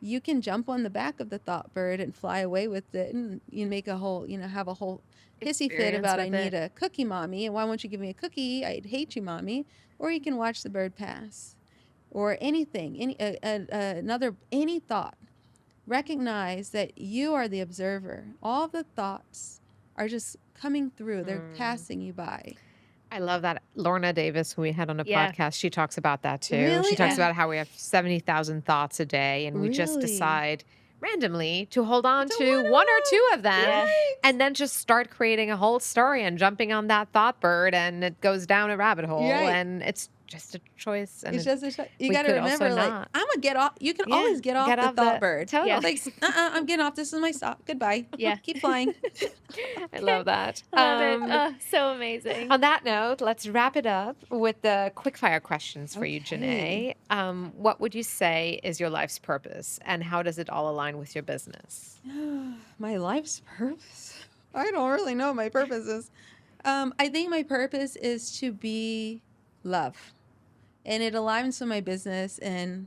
You can jump on the back of the thought bird and fly away with it, and you make a whole, have a whole hissy fit Experience about with I need it. a cookie, mommy, and why won't you give me a cookie? I'd hate you, mommy. Or you can watch the bird pass, or anything, any thought. Recognize that you are the observer. All the thoughts are just coming through. They're passing you by. I love that. Lorna Davis, who we had on a Yeah. podcast, she talks about that too. Really? She talks Yeah. about how we have 70,000 thoughts a day, and we just Really? decide randomly to hold on To to one one or of two of them, Yeah. and then just start creating a whole story and jumping on that thought bird, and it goes down a rabbit hole, Right. and it's just a choice. And It's just you we got to could also remember, like, not. I'm gonna get off. You can Yeah, always get off get the off the- thought bird. Totally. Yeah. Like, I'm getting off. This is my stop. Goodbye. Yeah. Keep flying. I love that. Love it. Oh, so amazing. On that note, let's wrap it up with the quickfire questions for you, Okay. Jenné. What would you say is your life's purpose, and how does it all align with your business? My life's purpose. I don't really know what my purpose is. I think my purpose is to be love, and it aligns with my business. And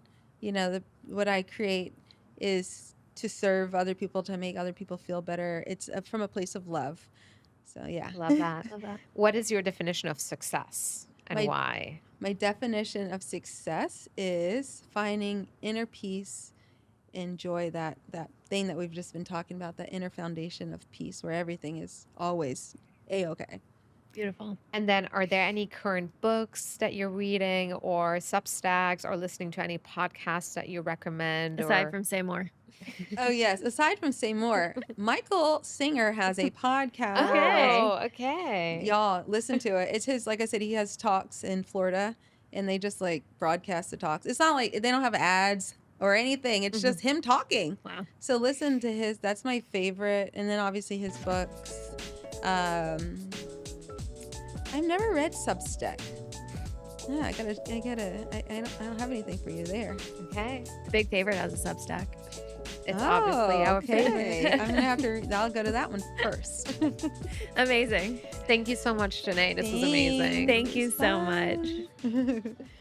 what I create is to serve other people, to make other people feel better. It's from a place of love. So yeah. Love that. Love that. What is your definition of success, and My- why? My definition of success is finding inner peace and joy, that thing that we've just been talking about, that inner foundation of peace where everything is always A-okay. Beautiful. And then, are there any current books that you're reading, or Substacks, or listening to any podcasts that you recommend? Aside or... from Say More. Oh, yes. Aside from Say More, Michael Singer has a podcast. Okay. Oh, okay. Y'all, listen to it. It's his, like I said, he has talks in Florida, and they just like broadcast the talks. It's not like they don't have ads or anything. It's just him talking. Wow. So listen to his. That's my favorite. And then obviously his books. I've never read Substack. Yeah, I don't have anything for you there. Okay. Big favorite has a Substack. It's obviously our favorite. I'm gonna have to. I'll go to that one first. Amazing. Thank you so much, Jenné. This was amazing. Thank you so much.